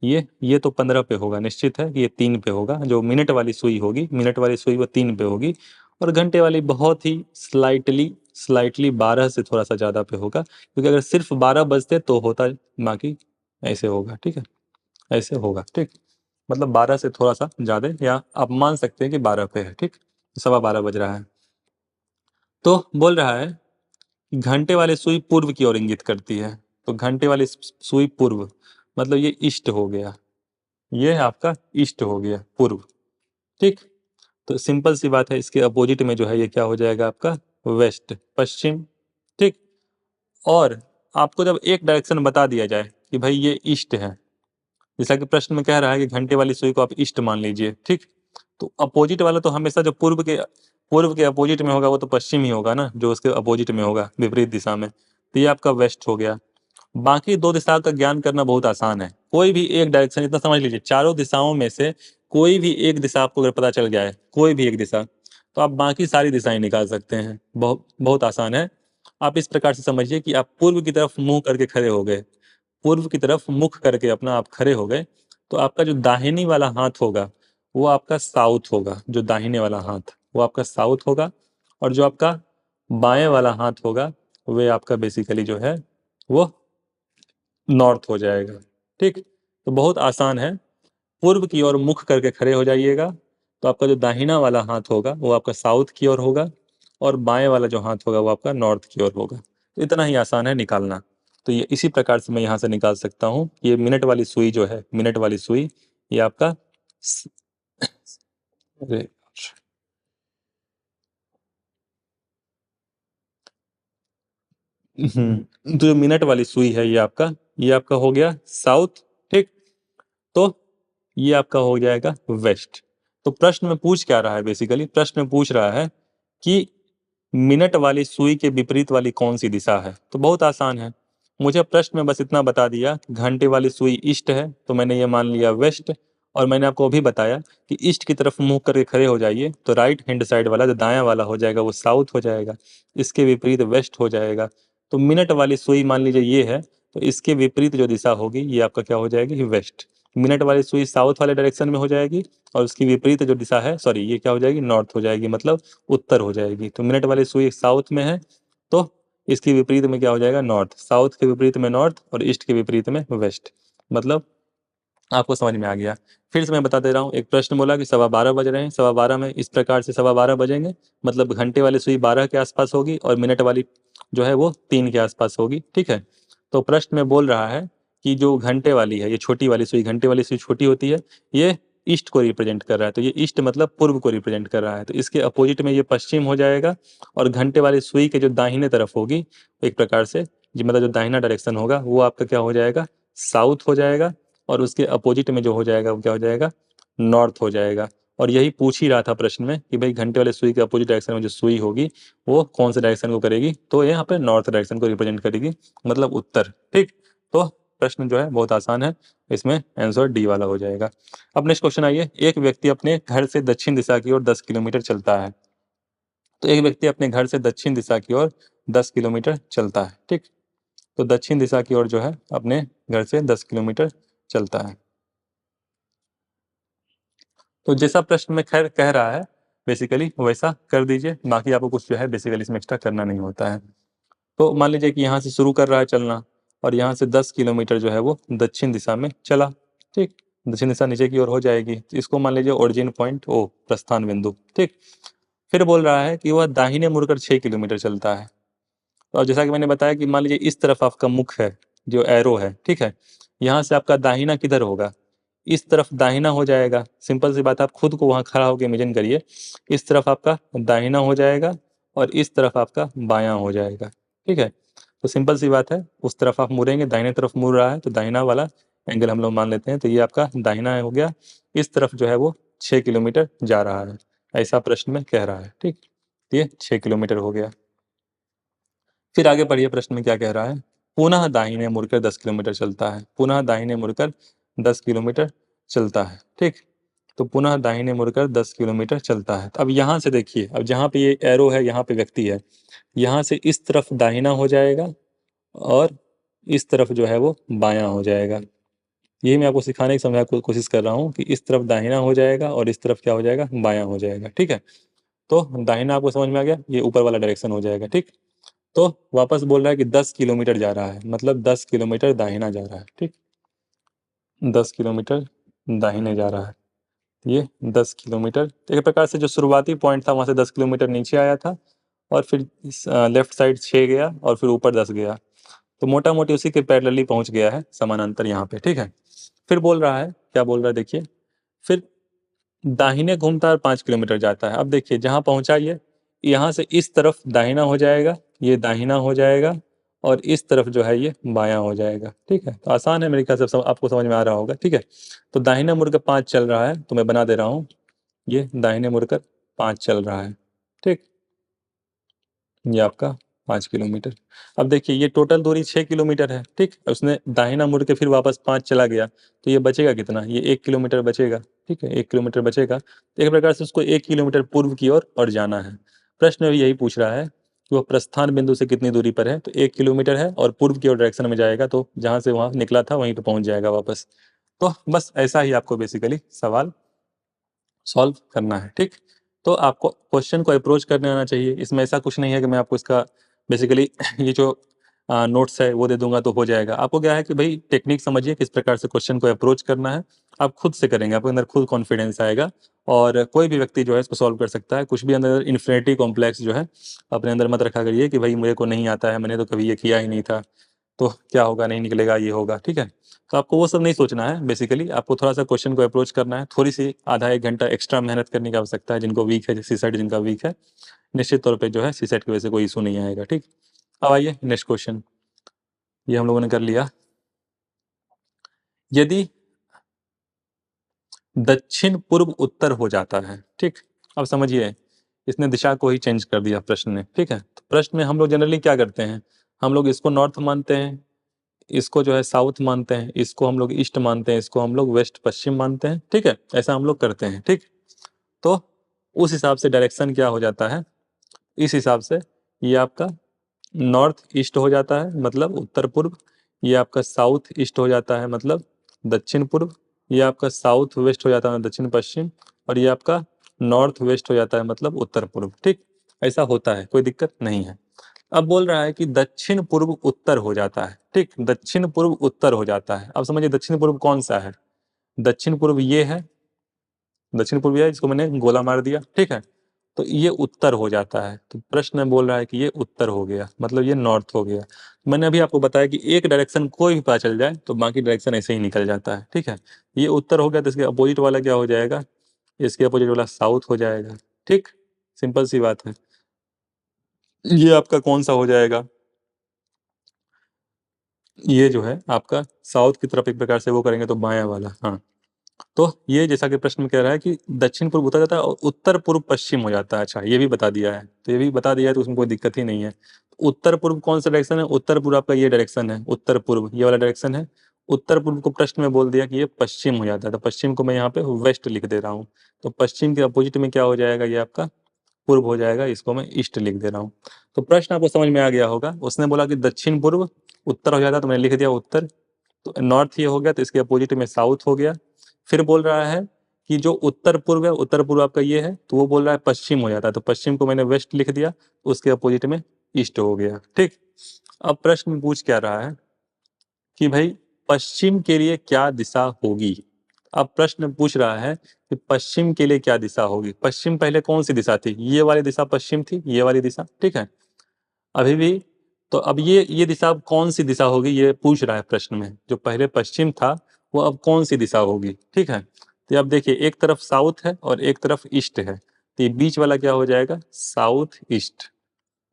ये तो 15 पे होगा, निश्चित है कि ये 3 पे होगा। जो मिनट वाली सुई होगी, मिनट वाली सुई वो 3 पे होगी, और घंटे वाली बहुत ही स्लाइटली स्लाइटली 12 से थोड़ा सा ज़्यादा पे होगा, क्योंकि अगर सिर्फ 12 बजते तो होता, बाकी ऐसे होगा। ठीक है, ऐसे होगा। ठीक, मतलब 12 से थोड़ा सा ज़्यादा, या आप मान सकते हैं कि 12 पे है। ठीक, 12:15 बज रहा है, तो बोल रहा है घंटे वाली सुई पूर्व की ओर इंगित करती है। तो घंटे वाली सुई पूर्व मतलब ये ईस्ट हो गया, ये आपका ईस्ट हो गया, पूर्व। ठीक, तो सिंपल सी बात है, इसके अपोजिट में जो है ये क्या हो जाएगा आपका? वेस्ट, पश्चिम। ठीक, और आपको जब एक डायरेक्शन बता दिया जाए कि भाई ये ईस्ट है, जैसा कि प्रश्न में कह रहा है कि घंटे वाली सुई को आप ईस्ट मान लीजिए। ठीक, तो अपोजिट वाला तो हमेशा जो पूर्व के अपोजिट में होगा वो तो पश्चिम ही होगा ना, जो उसके अपोजिट में होगा, विपरीत दिशा में, तो ये आपका वेस्ट हो गया। बाकी दो दिशाओं का ज्ञान करना बहुत आसान है। कोई भी एक डायरेक्शन, इतना समझ लीजिए, चारों दिशाओं में से कोई भी एक दिशा आपको अगर पता चल गया है, कोई भी एक दिशा, तो आप बाकी सारी दिशाएं निकाल सकते हैं। बहुत बहुत आसान है। आप इस प्रकार से समझिए कि आप पूर्व की तरफ मुंह करके खड़े हो गए, पूर्व की तरफ मुख करके अपना आप खड़े हो गए, तो आपका जो दाहिनी वाला हाथ होगा वो आपका साउथ होगा, जो दाहिने वाला हाथ वो आपका साउथ होगा, और जो आपका बाएं वाला हाथ होगा वे आपका बेसिकली जो है वो नॉर्थ हो जाएगा। ठीक, तो बहुत आसान है। पूर्व की ओर मुख करके खड़े हो जाइएगा, तो आपका जो दाहिना वाला हाथ होगा वो आपका साउथ की ओर होगा, और बाएं वाला जो हाथ होगा वो आपका नॉर्थ की ओर होगा। तो इतना ही आसान है निकालना। तो ये इसी प्रकार से मैं यहाँ से निकाल सकता हूँ। ये मिनट वाली सुई जो है, मिनट वाली सुई, ये आपका अरे, तो जो मिनट वाली सुई है ये आपका हो गया साउथ। ठीक, तो ये आपका हो जाएगा वेस्ट। तो प्रश्न में पूछ क्या रहा है, बेसिकली प्रश्न में पूछ रहा है कि मिनट वाली सुई के विपरीत वाली कौन सी दिशा है। तो बहुत आसान है, मुझे प्रश्न में बस इतना बता दिया कि घंटे वाली सुई ईस्ट है, तो मैंने ये मान लिया वेस्ट। और मैंने आपको अभी बताया कि ईस्ट की तरफ मुंह करके खड़े हो जाइए, तो राइट हैंड साइड वाला जो दायां वाला हो जाएगा वो साउथ हो जाएगा, इसके विपरीत वेस्ट हो जाएगा। तो मिनट वाली सुई मान लीजिए ये है, तो इसके विपरीत जो दिशा होगी ये आपका क्या हो जाएगी, वेस्ट। मिनट वाली सुई साउथ वाले डायरेक्शन में हो जाएगी, और उसकी विपरीत जो दिशा है, सॉरी, ये क्या हो जाएगी, नॉर्थ हो जाएगी, मतलब उत्तर हो जाएगी। तो मिनट वाली सुई साउथ में है, तो इसके विपरीत में क्या हो जाएगा, नॉर्थ। साउथ के विपरीत में नॉर्थ, और ईस्ट के विपरीत में वेस्ट। मतलब आपको समझ में आ गया। फिर से मैं बता दे रहा हूँ, एक प्रश्न बोला कि 12:15 बज रहे हैं, 12:15 में इस प्रकार से 12:15 बजेंगे, मतलब घंटे वाली सुई 12 के आसपास होगी, और मिनट वाली जो है वो 3 के आसपास होगी। ठीक है, तो प्रश्न में बोल रहा है कि जो घंटे वाली है, ये छोटी वाली सुई, घंटे वाली सुई छोटी होती है, ये ईस्ट को रिप्रेजेंट कर रहा है। तो ये ईस्ट मतलब पूर्व को रिप्रेजेंट कर रहा है, तो इसके अपोजिट में ये पश्चिम हो जाएगा। और घंटे वाली सुई के जो दाहिने तरफ होगी, एक प्रकार से जी, मतलब जो दाहिना डायरेक्शन होगा वो आपका क्या हो जाएगा, साउथ हो जाएगा। और उसके अपोजिट में जो हो जाएगा वो क्या हो जाएगा, नॉर्थ हो जाएगा। और यही पूछ ही रहा था प्रश्न में कि भाई घंटे वाले सुई के अपोजिट डायरेक्शन में जो सुई होगी वो कौन से डायरेक्शन को करेगी, तो यहाँ पे नॉर्थ डायरेक्शन को रिप्रेजेंट करेगी, मतलब उत्तर। ठीक, तो प्रश्न जो है बहुत आसान है, इसमें आंसर डी वाला हो जाएगा। अब नेक्स्ट क्वेश्चन आइए। एक व्यक्ति अपने घर से दक्षिण दिशा की ओर 10 किलोमीटर चलता है। तो एक व्यक्ति अपने घर से दक्षिण दिशा की ओर 10 किलोमीटर चलता है। ठीक, तो दक्षिण दिशा की ओर जो है अपने घर से 10 किलोमीटर चलता है। तो जैसा प्रश्न में खैर कह रहा है बेसिकली वैसा कर दीजिए, बाकी आपको कुछ जो है बेसिकली इसमें एक्स्ट्रा करना नहीं होता है। तो मान लीजिए कि यहाँ से शुरू कर रहा है चलना, और यहाँ से 10 किलोमीटर जो है वो दक्षिण दिशा में चला। ठीक, दक्षिण दिशा नीचे की ओर हो जाएगी, तो इसको मान लीजिए ओरिजिन पॉइंट ओ, प्रस्थान बिंदु। ठीक, फिर बोल रहा है कि वह दाहिने मुड़कर 6 किलोमीटर चलता है। और जैसा कि मैंने बताया कि मान लीजिए इस तरफ आपका मुख है, जो एरो है, ठीक है, यहाँ से आपका दाहिना किधर होगा, इस तरफ दाहिना हो जाएगा। सिंपल सी बात, आप खुद को वहाँ खड़ा होकर इमेजिन करिए, इस तरफ आपका दाहिना हो जाएगा, और इस तरफ आपका बायां हो जाएगा। ठीक है, तो सिंपल सी बात है, उस तरफ आप मुड़ेंगे, दाहिने तरफ मुड़ रहा है, तो दाहिना वाला एंगल हम लोग मान लेते हैं, तो ये आपका दाहिना हो गया। इस तरफ जो है वो 6 किलोमीटर जा रहा है, ऐसा प्रश्न में कह रहा है। ठीक, ये 6 किलोमीटर हो गया। फिर आगे पढ़िए, प्रश्न में क्या कह रहा है, पुनः दाहिने मुड़कर 10 किलोमीटर चलता है। पुनः दाहिने मुड़कर 10 किलोमीटर चलता है। ठीक, तो पुनः दाहिने मुड़कर 10 किलोमीटर चलता है। तो अब यहाँ से देखिए, अब जहाँ पे ये एरो है, यहाँ पे व्यक्ति है, यहाँ से इस तरफ दाहिना हो जाएगा, और इस तरफ जो है वो बायां हो जाएगा। यही मैं आपको सिखाने की समझाने की कोशिश कर रहा हूँ कि इस तरफ दाहिना हो जाएगा, और इस तरफ क्या हो जाएगा, बायां हो जाएगा। ठीक है, तो दाहिना आपको समझ में आ गया, ये ऊपर वाला डायरेक्शन हो जाएगा। ठीक, तो वापस बोल रहा है कि 10 किलोमीटर जा रहा है, मतलब 10 किलोमीटर दाहिना जा रहा है। ठीक, 10 किलोमीटर दाहिने जा रहा है, ये 10 किलोमीटर। तो एक प्रकार से जो शुरुआती पॉइंट था वहाँ से 10 किलोमीटर नीचे आया था, और फिर लेफ्ट साइड 6 गया, और फिर ऊपर 10 गया, तो मोटा मोटी उसी के पैरेलली पहुंच गया है, समानांतर यहाँ पे। ठीक है, फिर बोल रहा है, क्या बोल रहा है देखिए, फिर दाहिने घूमता है और 5 किलोमीटर जाता है। अब देखिए जहाँ पहुंचा ये, यहाँ से इस तरफ दाहिना हो जाएगा, ये दाहिना हो जाएगा, और इस तरफ जो है ये बायां हो जाएगा। ठीक है, तो आसान है, मेरे ख्याल से आपको समझ में आ रहा होगा। ठीक है, तो दाहिने मुड़कर 5 चल रहा है, तो मैं बना दे रहा हूँ, ये दाहिने मुड़कर 5 चल रहा है। ठीक, ये आपका 5 किलोमीटर। अब देखिए ये टोटल दूरी 6 किलोमीटर है। ठीक, उसने दाहिना मुड़ के फिर वापस 5 चला गया, तो ये बचेगा कितना, ये 1 किलोमीटर बचेगा। ठीक है, 1 किलोमीटर बचेगा, तो एक प्रकार से उसको 1 किलोमीटर पूर्व की ओर और जाना है। प्रश्न भी यही पूछ रहा है कि वह प्रस्थान बिंदु से कितनी दूरी पर है, तो 1 किलोमीटर है, और पूर्व की ओर डायरेक्शन में जाएगा, तो जहाँ से वहाँ निकला था वहीं पर पहुँच जाएगा वापस। तो बस ऐसा ही आपको बेसिकली सवाल सॉल्व करना है, ठीक। तो आपको क्वेश्चन को अप्रोच करने आना चाहिए। इसमें ऐसा कुछ नहीं है कि मैं आपको इसका बेसिकली ये जो नोट्स है वो दे दूंगा तो हो जाएगा। आपको क्या है कि भाई टेक्निक समझिए, किस प्रकार से क्वेश्चन को अप्रोच करना है। आप खुद से करेंगे, आपके अंदर खुद कॉन्फिडेंस आएगा और कोई भी व्यक्ति जो है इसको सॉल्व कर सकता है। कुछ भी अंदर इन्फिनिटी कॉम्प्लेक्स जो है अपने अंदर मत रखा करिए कि भाई मुझे को नहीं आता है, मैंने तो कभी ये किया ही नहीं था, तो क्या होगा, नहीं निकलेगा, ये होगा, ठीक है। तो आपको वो सब नहीं सोचना है। बेसिकली आपको थोड़ा सा क्वेश्चन को अप्रोच करना है, थोड़ी सी आधा एक घंटा एक्स्ट्रा मेहनत करने की आवश्यकता है। जिनको वीक है, सीसेट जिनका वीक है, निश्चित तौर पे जो है सीसेट की वजह से कोई इशू नहीं आएगा, ठीक। अब आइए नेक्स्ट क्वेश्चन, ये हम लोगों ने कर लिया। यदि दक्षिण पूर्व उत्तर हो जाता है, ठीक। अब समझिए, इसने दिशा को ही चेंज कर दिया प्रश्न ने, ठीक है। तो प्रश्न में हम लोग जनरली क्या करते हैं, हम लोग इसको नॉर्थ मानते हैं, इसको जो है साउथ मानते हैं, इसको हम लोग ईस्ट मानते हैं, इसको हम लोग वेस्ट पश्चिम मानते हैं, ठीक है। ऐसा हम लोग करते हैं, ठीक। तो उस हिसाब से डायरेक्शन क्या हो जाता है, इस हिसाब से ये आपका नॉर्थ ईस्ट हो जाता है, मतलब उत्तर पूर्व। ये आपका साउथ ईस्ट हो जाता है, मतलब दक्षिण पूर्व। ये आपका साउथ वेस्ट हो जाता है, दक्षिण पश्चिम। और ये आपका नॉर्थ वेस्ट हो जाता है, मतलब उत्तर पूर्व, ठीक। ऐसा होता है, कोई दिक्कत नहीं है। अब बोल रहा है कि दक्षिण पूर्व उत्तर हो जाता है, ठीक। दक्षिण पूर्व उत्तर हो जाता है। अब समझिए दक्षिण पूर्व कौन सा है, दक्षिण पूर्व ये है, दक्षिण पूर्व है, इसको मैंने गोला मार दिया, ठीक है। तो ये उत्तर हो जाता है। तो प्रश्न में बोल रहा है कि ये उत्तर हो गया, मतलब ये नॉर्थ हो गया। मैंने अभी आपको बताया कि एक डायरेक्शन कोई भी पता चल जाए तो बाकी डायरेक्शन ऐसे ही निकल जाता है, ठीक है। ये उत्तर हो गया, तो इसके अपोजिट वाला क्या हो जाएगा, इसके अपोजिट वाला साउथ हो जाएगा, ठीक। सिंपल सी बात है। ये आपका कौन सा हो जाएगा, ये जो है आपका साउथ की तरफ एक प्रकार से वो करेंगे तो बायां वाला, हाँ। तो ये जैसा कि प्रश्न में कह रहा है कि दक्षिण पूर्व उत्तर जाता है और उत्तर पूर्व पश्चिम हो जाता है। अच्छा, ये भी बता दिया है, तो ये भी बता दिया है, तो उसमें कोई दिक्कत ही नहीं है। उत्तर पूर्व कौन सा डायरेक्शन है, उत्तर पूर्व आपका ये डायरेक्शन है, उत्तर पूर्व ये वाला डायरेक्शन है। उत्तर पूर्व को प्रश्न में बोल दिया कि ये पश्चिम हो जाता है, तो पश्चिम को मैं यहाँ पे वेस्ट लिख दे रहा हूँ। तो पश्चिम के अपोजिट में क्या हो जाएगा, ये आपका पूर्व हो जाएगा, इसको मैं ईस्ट लिख दे रहा हूँ। तो प्रश्न आपको समझ में आ गया होगा। उसने बोला कि दक्षिण पूर्व उत्तर हो जाता है, तो मैंने लिख दिया उत्तर। तो नॉर्थ ये हो गया, तो इसके अपोजिट में साउथ हो गया। फिर बोल रहा है कि जो उत्तर पूर्व है, उत्तर पूर्व आपका ये है, तो वो बोल रहा है पश्चिम हो जाता है, तो पश्चिम को मैंने वेस्ट लिख दिया, तो उसके अपोजिट में ईस्ट हो गया, ठीक। अब प्रश्न में पूछ क्या रहा है कि भाई पश्चिम के लिए क्या दिशा होगी। अब प्रश्न पूछ रहा है कि पश्चिम के लिए क्या दिशा होगी। पश्चिम पहले कौन सी दिशा थी, ये वाली दिशा पश्चिम थी, ये वाली दिशा, ठीक है। अभी भी तो अब ये दिशा अब कौन सी दिशा होगी, ये पूछ रहा है प्रश्न में। जो पहले पश्चिम था वो अब कौन सी दिशा होगी, ठीक है। तो अब देखिए, एक तरफ साउथ है और एक तरफ ईस्ट है, तो ये बीच वाला क्या हो जाएगा, साउथ ईस्ट।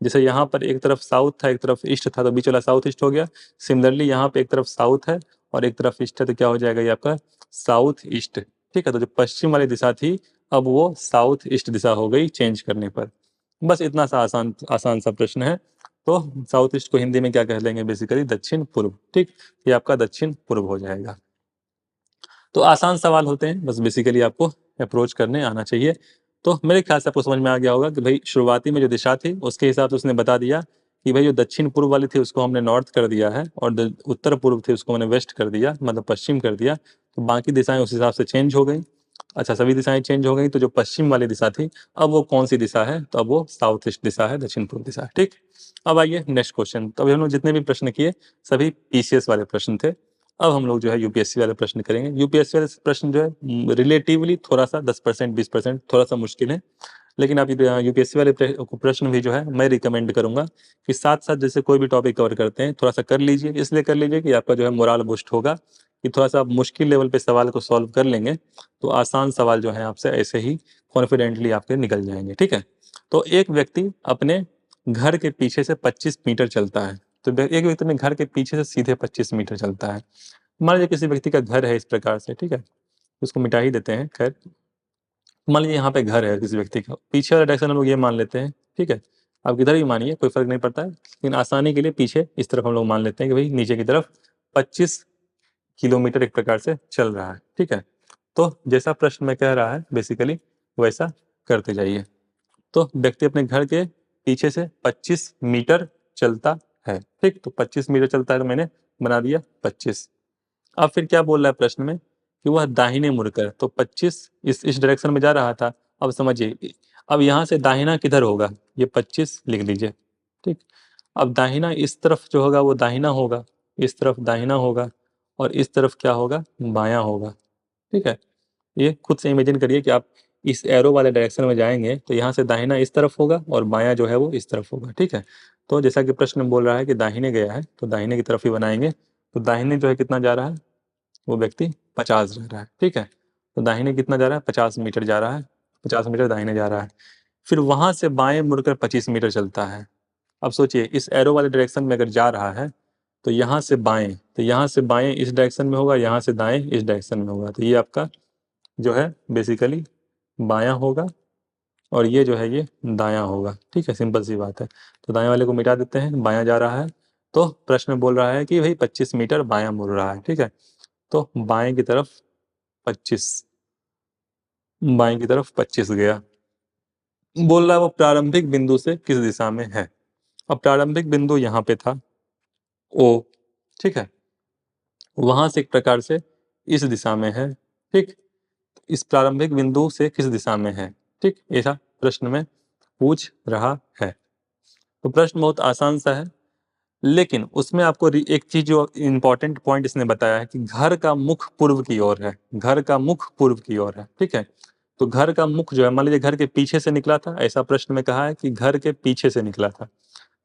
जैसे यहाँ पर एक तरफ साउथ था, एक तरफ ईस्ट था, तो बीच वाला साउथ ईस्ट हो गया। सिमिलरली यहाँ पे एक तरफ साउथ है और एक तरफ ईस्ट है, तो क्या हो जाएगा, ये आपका साउथ ईस्ट, ठीक है। तो जो पश्चिम वाली दिशा थी अब वो साउथ ईस्ट दिशा हो गई चेंज करने पर। बस इतना सा आसान आसान सा प्रश्न है। तो साउथ ईस्ट को हिंदी में क्या कह लेंगे, बेसिकली दक्षिण पूर्व, ठीक। ये आपका दक्षिण पूर्व हो जाएगा। तो आसान सवाल होते हैं, बस बेसिकली आपको अप्रोच करने आना चाहिए। तो मेरे ख्याल से आपको समझ में आ गया होगा कि भाई शुरुआती में जो दिशा थी उसके हिसाब से उसने बता दिया कि भाई जो दक्षिण पूर्व वाली थी उसको हमने नॉर्थ कर दिया है और उत्तर पूर्व थी उसको मैंने वेस्ट कर दिया, मतलब पश्चिम कर दिया। तो बाकी दिशाएं उस हिसाब से चेंज हो गई। अच्छा, सभी दिशाएं चेंज हो गई, तो जो पश्चिम वाली दिशा थी अब वो कौन सी दिशा है, तो अब वो साउथ ईस्ट दिशा है, दक्षिण पूर्व दिशा है, ठीक। अब आइए नेक्स्ट क्वेश्चन। तो अभी हम लोग जितने भी प्रश्न किए सभी पीसीएस वाले प्रश्न थे। अब हम लोग जो है यूपीएससी वाले प्रश्न करेंगे। यूपीएससी वाले प्रश्न जो है रिलेटिवली थोड़ा सा 10% 20% थोड़ा सा मुश्किल है, लेकिन आप यूपीएससी वाले प्रश्न भी जो है मैं रिकमेंड करूंगा कि साथ साथ जैसे कोई भी टॉपिक कवर करते हैं थोड़ा सा कर लीजिए। इसलिए कर लीजिए कि आपका जो है मोरल बूस्ट होगा, कि थोड़ा सा आप मुश्किल लेवल पे सवाल को सॉल्व कर लेंगे तो आसान सवाल जो है आपसे ऐसे ही कॉन्फिडेंटली आपके निकल जाएंगे, ठीक है। तो एक व्यक्ति अपने घर के पीछे से 25 मीटर चलता है। तो एक व्यक्ति अपने घर के पीछे से सीधे 25 मीटर चलता है। मान लीजिए किसी व्यक्ति का घर है इस प्रकार से, ठीक है, उसको मिटा ही देते हैं, खैर। मान लीजिए यहाँ पे घर है किसी व्यक्ति का, पीछे वाला डायरेक्शन हम लोग ये मान लेते हैं, ठीक है। आप किधर भी मानिए, कोई फर्क नहीं पड़ता है, लेकिन आसानी के लिए पीछे इस तरफ हम लोग मान लेते हैं कि भाई नीचे की तरफ 25 किलोमीटर एक प्रकार से चल रहा है, ठीक है। तो जैसा प्रश्न में कह रहा है बेसिकली वैसा करते जाइए। तो व्यक्ति अपने घर के पीछे से 25 मीटर चलता है, ठीक। तो 25 मीटर चलता है, तो मैंने बना दिया 25। अब फिर क्या बोल रहा है प्रश्न में कि वह दाहिने मुड़कर, तो 25 इस डायरेक्शन में जा रहा था। अब समझिए, अब यहाँ से दाहिना किधर होगा, ये 25 लिख लीजिए, ठीक। अब दाहिना इस तरफ जो होगा वो दाहिना होगा, इस तरफ दाहिना होगा, और इस तरफ क्या होगा, बायां होगा, ठीक है। ये खुद से इमेजिन करिए कि आप इस एरो वाले डायरेक्शन में जाएंगे तो यहाँ से दाहिना इस तरफ होगा और बायां जो है वो इस तरफ होगा, ठीक है। तो जैसा कि प्रश्न बोल रहा है कि दाहिने गया है तो दाहिने की तरफ ही बनाएंगे। तो दाहिने जो है कितना जा रहा है, वो व्यक्ति 50 जा रहा है, ठीक है। तो दाहिने कितना जा रहा है, 50 मीटर जा रहा है, 50 मीटर दाहिने जा रहा है। फिर वहां से बाएं मुड़कर 25 मीटर चलता है। अब सोचिए, इस एरो वाले डायरेक्शन में अगर जा रहा है तो यहाँ से बाएं, तो यहाँ से बाएं इस डायरेक्शन में होगा, यहाँ से दाएं इस डायरेक्शन में होगा, तो ये आपका जो है बेसिकली बायां होगा, और ये जो है ये दायां होगा, ठीक है। सिंपल सी बात है। तो दाएं वाले को मिटा देते हैं, बायां जा रहा है। तो प्रश्न बोल रहा है कि भाई 25 मीटर बायां मुड़ रहा है, ठीक है। तो बाएं की तरफ 25, बाएं की तरफ 25 गया। बोल रहा है वो प्रारंभिक बिंदु से किस दिशा में है। अब प्रारंभिक बिंदु यहाँ पे था ओ, ठीक है, वहां से एक प्रकार से इस दिशा में है, ठीक। इस प्रारंभिक बिंदु से किस दिशा में है, ठीक, ऐसा प्रश्न में पूछ रहा है। तो प्रश्न बहुत आसान सा है, लेकिन उसमें आपको एक चीज जो इंपॉर्टेंट पॉइंट इसने बताया है कि घर का मुख पूर्व की ओर है, घर का मुख पूर्व की ओर है, ठीक है। तो घर का मुख जो है, मान लीजिए घर के पीछे से निकला था, ऐसा प्रश्न में कहा है कि घर के पीछे से निकला था।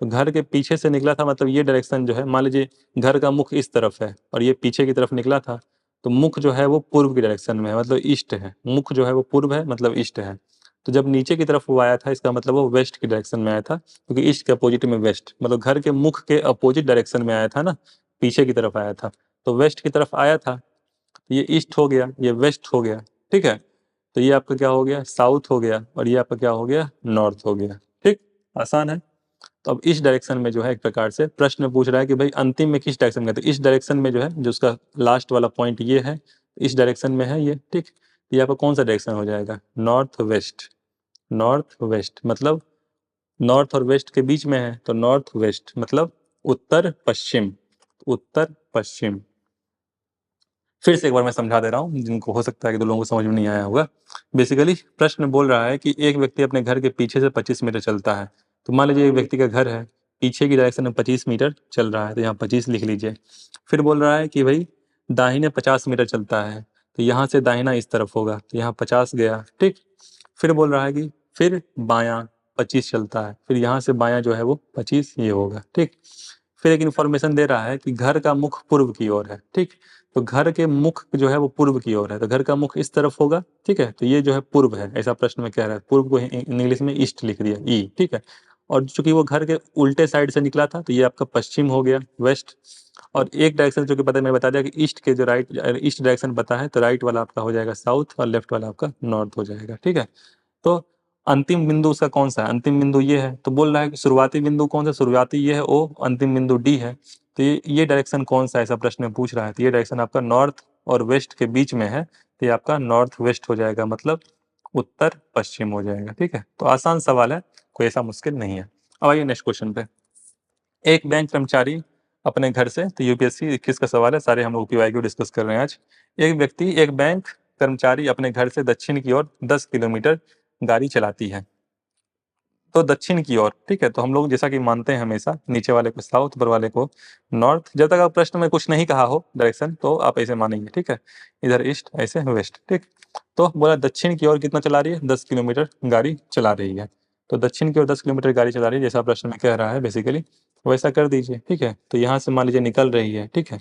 तो घर के पीछे से निकला था मतलब ये डायरेक्शन जो है, मान लीजिए घर का मुख इस तरफ है और ये पीछे की तरफ निकला था, तो मुख जो है वो पूर्व की डायरेक्शन में है, मतलब ईस्ट है। मुख जो है वो पूर्व है, मतलब ईस्ट है। तो जब नीचे की तरफ वो आया था, इसका मतलब वो वेस्ट की डायरेक्शन में आया था, क्योंकि ईस्ट के अपोजिट में वेस्ट, मतलब घर के मुख के अपोजिट डायरेक्शन में आया था ना, पीछे की तरफ आया था। तो वेस्ट की तरफ आया था, तो ये ईस्ट हो गया, ये वेस्ट हो गया, ठीक है। तो ये आपका क्या हो गया, साउथ हो गया, और ये आपका क्या हो गया, नॉर्थ हो गया, ठीक। आसान है। तो अब इस डायरेक्शन में जो है एक प्रकार से प्रश्न पूछ रहा है कि भाई अंतिम में किस डायरेक्शन में, तो इस डायरेक्शन में जो है, जो उसका लास्ट वाला पॉइंट ये है, इस डायरेक्शन में है ये, ठीक। ये आपका कौन सा डायरेक्शन हो जाएगा, नॉर्थ वेस्ट। नॉर्थ वेस्ट मतलब नॉर्थ और वेस्ट के बीच में है, तो नॉर्थ वेस्ट मतलब उत्तर पश्चिम, उत्तर पश्चिम। फिर से एक बार मैं समझा दे रहा हूँ, जिनको हो सकता है कि दो लोगों को समझ में नहीं आया होगा। बेसिकली प्रश्न बोल रहा है कि एक व्यक्ति अपने घर के पीछे से 25 मीटर चलता है। तो मान लीजिए एक व्यक्ति का घर है, पीछे की डायरेक्शन में 25 मीटर चल रहा है, तो यहाँ 25 लिख लीजिए। फिर बोल रहा है कि भाई दाहिने 50 मीटर चलता है, तो यहाँ से दाहिना इस तरफ होगा, तो यहाँ 50 गया, ठीक। फिर बोल रहा है कि फिर बायां 25 चलता है, फिर यहाँ से बायां जो है वो 25 ये होगा, ठीक। फिर एक इन्फॉर्मेशन दे रहा है कि घर का मुख पूर्व की ओर है, ठीक। तो घर के मुख जो है वो पूर्व की ओर है, तो घर का मुख इस तरफ होगा, ठीक है। तो ये जो है पूर्व है, ऐसा प्रश्न में कह रहा है। पूर्व को इंग्लिश में ईस्ट लिख दिया, ई, ठीक है। और चूंकि वो घर के उल्टे साइड से निकला था, तो ये आपका पश्चिम हो गया, वेस्ट। और एक डायरेक्शन जो कि पता, मैं बता दिया कि ईस्ट के जो राइट, ईस्ट डायरेक्शन पता है, तो राइट वाला आपका हो जाएगा साउथ और लेफ्ट वाला आपका नॉर्थ हो जाएगा, ठीक है। तो अंतिम बिंदु उसका कौन सा है, अंतिम बिंदु ये है। तो बोल रहा है कि शुरुआती बिंदु कौन सा, शुरुआती ये है ओ, अंतिम बिंदु डी है। तो ये डायरेक्शन कौन सा, ऐसा प्रश्न में पूछ रहा है। तो ये डायरेक्शन आपका नॉर्थ और वेस्ट के बीच में है, तो ये आपका नॉर्थ वेस्ट हो जाएगा, मतलब उत्तर पश्चिम हो जाएगा, ठीक है। तो आसान सवाल है, कोई ऐसा मुश्किल नहीं है। अब आइए नेक्स्ट क्वेश्चन पे। एक बैंक कर्मचारी अपने घर से, तो यूपीएससी 21 का सवाल है, सारे हम लोग पीवाईक्यू डिस्कस कर रहे हैं आज। एक बैंक कर्मचारी अपने घर से दक्षिण की ओर 10 किलोमीटर गाड़ी चलाती है, तो दक्षिण की ओर, ठीक है। तो हम लोग जैसा कि मानते हैं हमेशा, नीचे वाले को साउथ, ऊपर वाले को नॉर्थ। जब तक आप प्रश्न में कुछ नहीं कहा हो डायरेक्शन, तो आप ऐसे मानेंगे, ठीक है। इधर ईस्ट, ऐसे वेस्ट, ठीक। तो बोला दक्षिण की ओर कितना चला रही है, 10 किलोमीटर गाड़ी चला रही है। तो दक्षिण की ओर 10 किलोमीटर गाड़ी चला रही है, जैसा प्रश्न में कह रहा है बेसिकली वैसा कर दीजिए, ठीक है। तो यहाँ से मान लीजिए निकल रही है, ठीक है।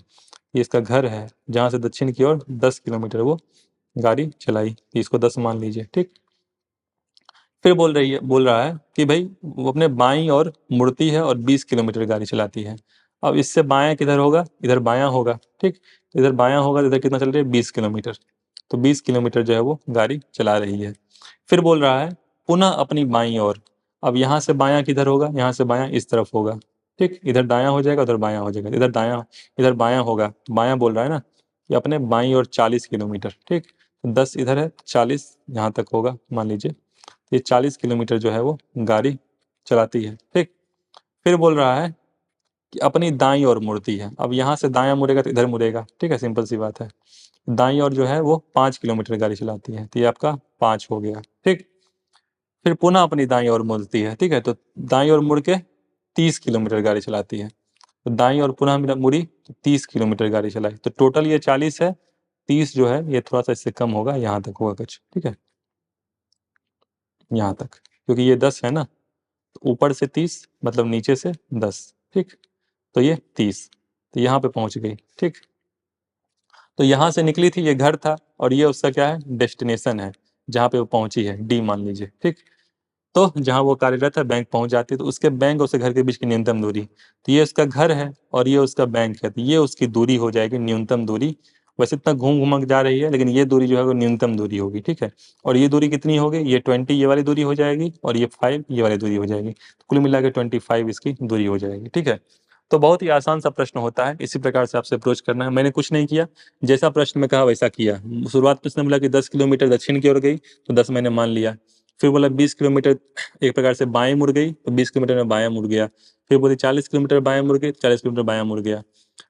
ये इसका घर है, जहाँ से दक्षिण की ओर 10 किलोमीटर वो गाड़ी चलाई, इसको 10 मान लीजिए, ठीक। फिर बोल रहा है कि भाई वो अपने बाईं ओर मुड़ती है और 20 किलोमीटर गाड़ी चलाती है। अब इससे बायां किधर होगा, इधर बायां होगा, ठीक। तो इधर बायां होगा, तो इधर कितना चल रही है, 20 किलोमीटर। तो 20 किलोमीटर जो है वो गाड़ी चला रही है। फिर बोल रहा है पुनः अपनी बाईं ओर। अब यहाँ से बायां किधर होगा, यहाँ से बायां इस तरफ होगा, ठीक। इधर दायां हो जाएगा, उधर बायां हो जाएगा, इधर दायां, इधर बायां होगा। तो बायां बोल रहा है ना कि अपने बाईं ओर 40 किलोमीटर, ठीक। तो 10 इधर है, 40 यहाँ तक होगा मान लीजिए। ये 40 किलोमीटर जो है वो गाड़ी चलाती है, ठीक। फिर बोल रहा है कि अपनी दाईं ओर मुड़ती है। अब यहाँ से दायां मुड़ेगा तो इधर मुड़ेगा, ठीक है, सिंपल सी बात है। दाईं ओर जो है वो 5 किलोमीटर गाड़ी चलाती है, तो ये आपका 5 हो गया, ठीक। फिर पुनः अपनी दाईं ओर मुड़ती है, ठीक है, तो दाईं ओर मुड़ के 30 किलोमीटर गाड़ी चलाती है। तो दाईं ओर पुनः मुड़ी तो 30 किलोमीटर गाड़ी चलाई, तो टोटल ये 40 है। 30 जो है ये थोड़ा सा इससे कम होगा, यहाँ तक होगा कुछ, ठीक है, यहाँ तक, क्योंकि ये 10 है ना, तो ऊपर से 30 मतलब नीचे से 10, ठीक। तो ये 30, तो यहाँ पे पहुंच गई, ठीक। तो यहाँ से निकली थी, ये घर था, और ये उसका क्या है, डेस्टिनेशन है, जहाँ पे वो पहुंची है, डी मान लीजिए, ठीक। तो जहाँ वो कार्यरत है बैंक पहुंच जाती है, तो उसके बैंक और उसके घर के बीच की न्यूनतम दूरी, तो ये उसका घर है और ये उसका बैंक है, तो ये उसकी दूरी हो जाएगी, न्यूनतम दूरी। वैसे इतना घूम घूम जा रही है, लेकिन ये दूरी जो है वो न्यूनतम दूरी होगी, ठीक है। और ये दूरी कितनी होगी, ये 20 ये वाली दूरी हो जाएगी, और ये 5 ये वाली दूरी हो जाएगी, तो कुल मिला के 25 इसकी दूरी हो जाएगी, ठीक है। तो बहुत ही आसान सा प्रश्न होता है, इसी प्रकार से आपसे अप्रोच करना है। मैंने कुछ नहीं किया, जैसा प्रश्न में कहा वैसा किया। शुरुआत में उसने बोला कि 10 किलोमीटर दक्षिण की ओर गई, तो 10 मैंने मान लिया। फिर बोला 20 किलोमीटर एक प्रकार से बाएं मुड़ गई, तो 20 किलोमीटर में बायां मुड़ गया। फिर बोले 40 किलोमीटर बायां मुड़ गई, तो 40 किलोमीटर बायां मुड़ गया।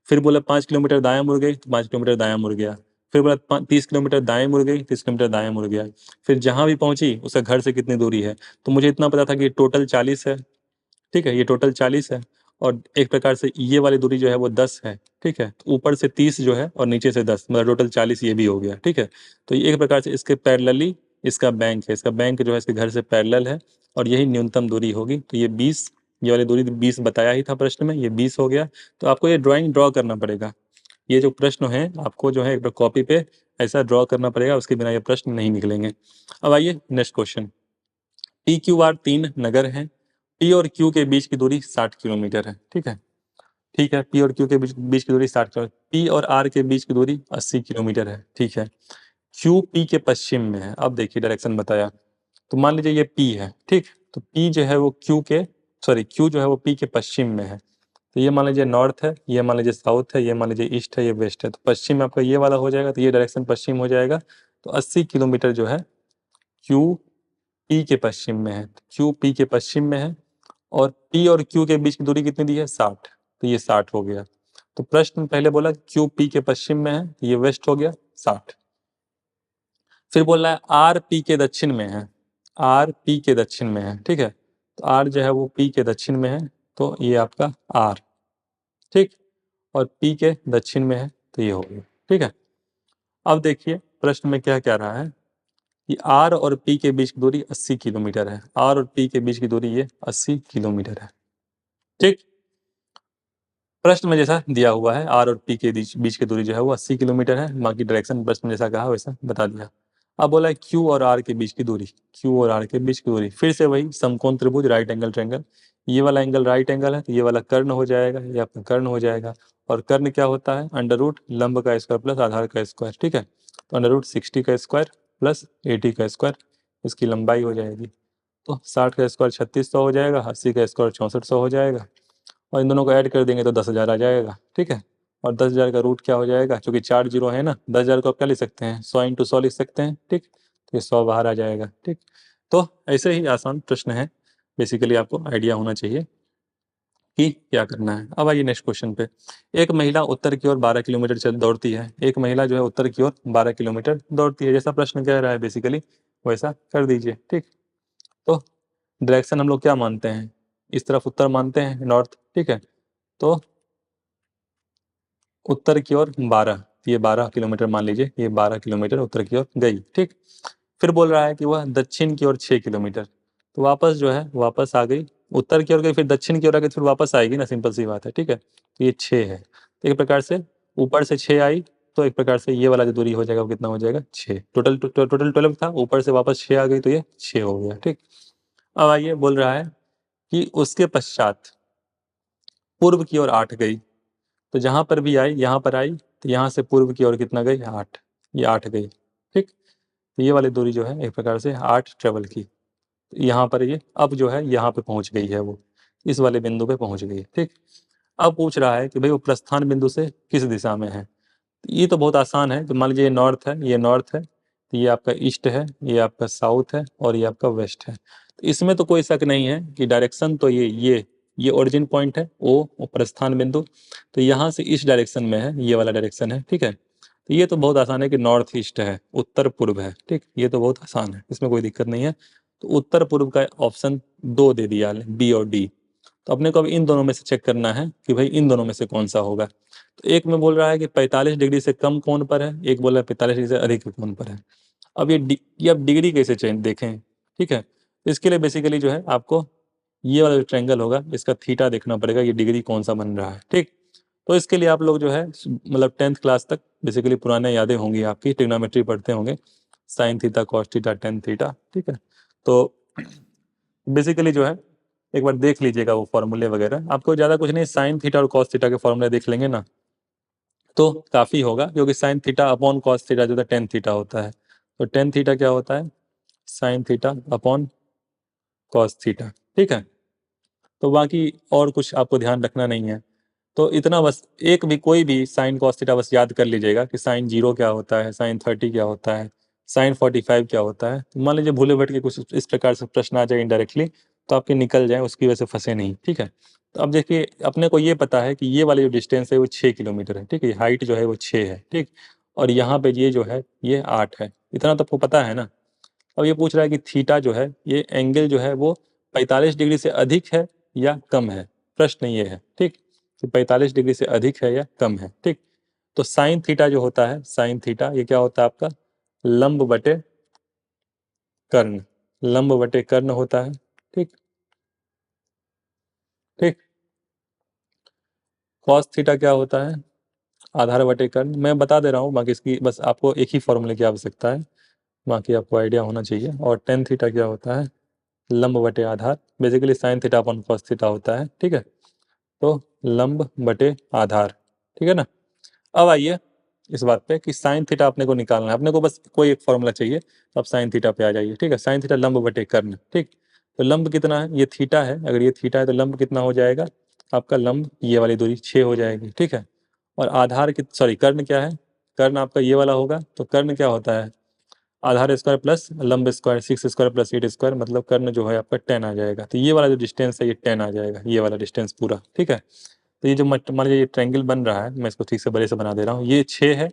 फिर बोला 5 किलोमीटर दायां मुड़ गई, तो 5 किलोमीटर दायां मुड़ गया। फिर बोला 30 किलोमीटर दाएं मुड़ गई, 30 किलोमीटर दायां मुड़ गया। फिर जहां भी पहुंची उसका घर से कितनी दूरी है, तो मुझे इतना पता था कि टोटल 40 है, ठीक है, ये टोटल 40 है। और एक प्रकार से ये वाली दूरी जो है वो 10 है, ठीक है, तो ऊपर से 30 जो है और नीचे से 10, मतलब टोटल 40 ये भी हो गया, ठीक है। तो ये एक प्रकार से इसके पैरेलली इसका बैंक है, इसका बैंक जो है इसके घर से पैरेलल है, और यही न्यूनतम दूरी होगी। तो ये 20, ये वाली दूरी 20 बताया ही था प्रश्न में, ये 20 हो गया। तो आपको ये ड्राइंग ड्रॉ करना पड़ेगा, ये जो प्रश्न है आपको जो है एक बार कॉपी पे ऐसा ड्रॉ करना पड़ेगा, उसके बिना ये प्रश्न नहीं निकलेंगे। अब आइए next question. P Q R 3 नगर हैं, पी और क्यू के बीच की दूरी 60 किलोमीटर है, ठीक है। ठीक है, पी और क्यू के बीच की दूरी 60 किलोमीटर, पी और आर के बीच की दूरी 80 किलोमीटर है, ठीक है। क्यू पी के पश्चिम में है। अब देखिए डायरेक्शन बताया, तो मान लीजिए ये पी है, ठीक, तो पी जो है वो क्यू जो है वो पी के पश्चिम में है। तो ये मान लीजिए नॉर्थ है, ये मान लीजिए साउथ है, ये मान लीजिए ईस्ट है, ये वेस्ट है, तो पश्चिम में आपका ये वाला हो जाएगा, तो ये डायरेक्शन पश्चिम हो जाएगा। तो 80 किलोमीटर जो है क्यू पी के पश्चिम में है, क्यू पी के पश्चिम में है। और पी और क्यू के बीच की दूरी कितनी दी है, 60, तो ये 60 हो गया। तो प्रश्न पहले बोला क्यू पी के पश्चिम में है, ये वेस्ट हो गया 60। फिर बोल रहा है आर पी के दक्षिण में है, आर पी के दक्षिण में है, ठीक है। तो आर जो है वो पी के दक्षिण में है, तो ये आपका आर, ठीक। और पी के दक्षिण में है, तो ये हो गया, ठीक है। अब देखिए प्रश्न में क्या क्या रहा है कि आर और पी के बीच की दूरी 80 किलोमीटर है, आर और पी के बीच की दूरी ये 80 किलोमीटर है, ठीक। प्रश्न में जैसा दिया हुआ है आर और पी के बीच की दूरी जो है वो 80 किलोमीटर है, बाकी डायरेक्शन प्रश्न में जैसा कहा वैसा बता दिया। अब बोला है क्यू और आर के बीच की दूरी, क्यू और आर के बीच की दूरी, फिर से वही समकोण त्रिभुज राइट एंगल ट्रायंगल, ये वाला एंगल राइट एंगल है, तो ये वाला कर्ण हो जाएगा, ये आपका कर्ण हो जाएगा। और कर्ण क्या होता है, अंडर रूट लंब का स्क्वायर प्लस आधार का स्क्वायर, ठीक है। तो अंडर रूट 60 का स्क्वायर प्लस 80 का स्क्वायर, इसकी लंबाई हो जाएगी। तो 60 का स्क्वायर 3600 हो जाएगा, 80 का स्क्वायर 6400 हो जाएगा, और इन दोनों को ऐड कर देंगे तो 10,000 आ जाएगा, ठीक है। और 10,000 का रूट क्या हो जाएगा, क्योंकि 4 जीरो है ना, 10,000 को आप क्या लिख सकते हैं, 100 × 100 लिख सकते हैं, ठीक। तो ये 100 बाहर आ जाएगा, ठीक। तो ऐसे ही आसान प्रश्न है, बेसिकली आपको आइडिया होना चाहिए कि क्या करना है। अब आइए नेक्स्ट क्वेश्चन पे। एक महिला उत्तर की ओर 12 किलोमीटर चल दौड़ती है, एक महिला जो है उत्तर की ओर 12 किलोमीटर दौड़ती है, जैसा प्रश्न कह रहा है बेसिकली वैसा कर दीजिए, ठीक। तो डायरेक्शन हम लोग क्या मानते हैं, इस तरफ उत्तर मानते हैं, नॉर्थ, ठीक है। तो उत्तर की ओर 12, ये 12 किलोमीटर मान लीजिए, ये 12 किलोमीटर उत्तर की ओर गई, ठीक। फिर बोल रहा है कि वह दक्षिण की ओर 6 किलोमीटर, तो वापस जो है वापस आ गई, उत्तर की ओर गई, फिर दक्षिण की ओर आ गई, फिर वापस आएगी ना, सिंपल सी बात है, ठीक है। तो ये 6 है, तो एक प्रकार से ऊपर से 6 आई, तो एक प्रकार से ये वाला जो दूरी हो जाएगा वो कितना हो जाएगा, 6। टोटल टोटल 12 था, ऊपर से वापस 6 आ गई, तो ये 6 हो गया, ठीक। अब आइए बोल रहा है कि उसके पश्चात पूर्व की ओर 8 गई, तो जहां पर भी आई, यहाँ पर आई, तो यहाँ से पूर्व की ओर कितना गई, 8, ये 8 गई, ठीक। तो ये वाली दूरी जो है एक प्रकार से 8 ट्रेवल की, तो यहाँ पर ये अब जो है यहाँ पे पहुंच गई है, वो इस वाले बिंदु पे पहुंच गई है, ठीक। अब पूछ रहा है कि भाई वो प्रस्थान बिंदु से किस दिशा में है, तो ये तो बहुत आसान है, तो मान लीजिए ये नॉर्थ है, ये नॉर्थ है, तो ये आपका ईस्ट है, ये आपका साउथ है, और ये आपका वेस्ट है। तो इसमें तो कोई शक नहीं है कि डायरेक्शन तो ये ये ओरिजिन पॉइंट है ओ और प्रस्थान बिंदु, तो यहाँ से इस डायरेक्शन में है, ये वाला डायरेक्शन है, ठीक है। तो ये तो बहुत आसान है कि नॉर्थ ईस्ट है, उत्तर पूर्व है, ठीक, ये तो बहुत आसान है, इसमें कोई दिक्कत नहीं है। तो उत्तर पूर्व का ऑप्शन 2 दे दिया बी और डी। तो अपने को अब इन दोनों में से चेक करना है कि भाई इन दोनों में से कौन सा होगा। तो एक में बोल रहा है कि 45 डिग्री से कम कोण पर है, एक बोल रहा है 45 डिग्री से अधिक कोण पर है। अब ये अब डिग्री कैसे चेंज देखें, ठीक है। तो इसके लिए बेसिकली जो है आपको ये वाला जो ट्रायंगल होगा इसका थीटा देखना पड़ेगा, ये डिग्री कौन सा बन रहा है, ठीक। तो इसके लिए आप लोग जो है मतलब 10th क्लास तक बेसिकली पुराने यादें होंगी आपकी, ट्रिग्नोमेट्री पढ़ते होंगे, sine theta cos theta tan theta, ठीक है। तो बेसिकली जो है एक बार देख लीजिएगा वो फॉर्मूले वगैरह, आपको ज़्यादा कुछ नहीं, साइन थीटा और कॉस थीटा के फॉर्मूले देख लेंगे ना तो काफ़ी होगा, क्योंकि sign theta upon cos theta जो है टेन थीटा होता है। तो टेन थीटा क्या होता है, sign theta upon cos theta, ठीक है। तो बाकी और कुछ आपको ध्यान रखना नहीं है, तो इतना बस, एक भी कोई भी साइन कॉस थीटा बस याद कर लीजिएगा कि साइन 0 क्या होता है, साइन 30 क्या होता है, साइन 45 क्या होता है। तो मान लीजिए भूले भटके कुछ इस प्रकार से प्रश्न आ जाए इनडायरेक्टली, तो आपके निकल जाए, उसकी वजह से फंसे नहीं, ठीक है। तो अब देखिए अपने को ये पता है कि ये वाली जो डिस्टेंस है वो 6 किलोमीटर है, ठीक है, हाइट जो है वो 6 है, ठीक। और यहाँ पे ये जो है ये 8 है, इतना तो आपको पता है ना। अब ये पूछ रहा है कि थीटा जो है ये एंगल जो है वो 45 डिग्री से अधिक है या कम है, प्रश्न ये है, ठीक, कि 45 डिग्री से अधिक है या कम है, ठीक। तो साइन थीटा जो होता है, साइन थीटा ये क्या होता है आपका, लंब बटे कर्ण, लंब बटे कर्ण होता है, ठीक ठीक। कॉस थीटा क्या होता है, आधार बटे कर्ण, मैं बता दे रहा हूँ, बाकी इसकी बस आपको एक ही फॉर्मूले की आवश्यकता है, बाकी आपको आइडिया होना चाहिए। और टेन थीटा क्या होता है, लंब बटे आधार, basically sine theta upon cos theta होता है, ठीक है। तो लंब बटे आधार, ठीक है ना। अब आइए इस बात पे कि साइन थीटा अपने को निकालना है, अपने को बस कोई एक फॉर्मूला चाहिए, तो आप साइन थीटा पे आ जाइए, ठीक है। साइन थीटा लंब बटे कर्ण, ठीक। तो लंब कितना है, ये थीटा है, अगर ये थीटा है तो लंब कितना हो जाएगा आपका, लंब ये वाली दूरी 6 हो जाएगी, ठीक है। और आधार की सॉरी कर्ण क्या है, कर्ण आपका ये वाला होगा, तो कर्ण क्या होता है, आधार स्क्वायर प्लस लंब स्क्वायर, 6 स्क्वायर प्लस 8 स्क्वायर, मतलब कर्ण जो है आपका 10 आ जाएगा। तो ये वाला जो डिस्टेंस है ये 10 आ जाएगा, ये वाला डिस्टेंस पूरा, ठीक है। तो ये जो मान लीजिए ये ट्रायंगल बन रहा है, मैं इसको ठीक से बड़े से बना दे रहा हूँ, ये 6 है,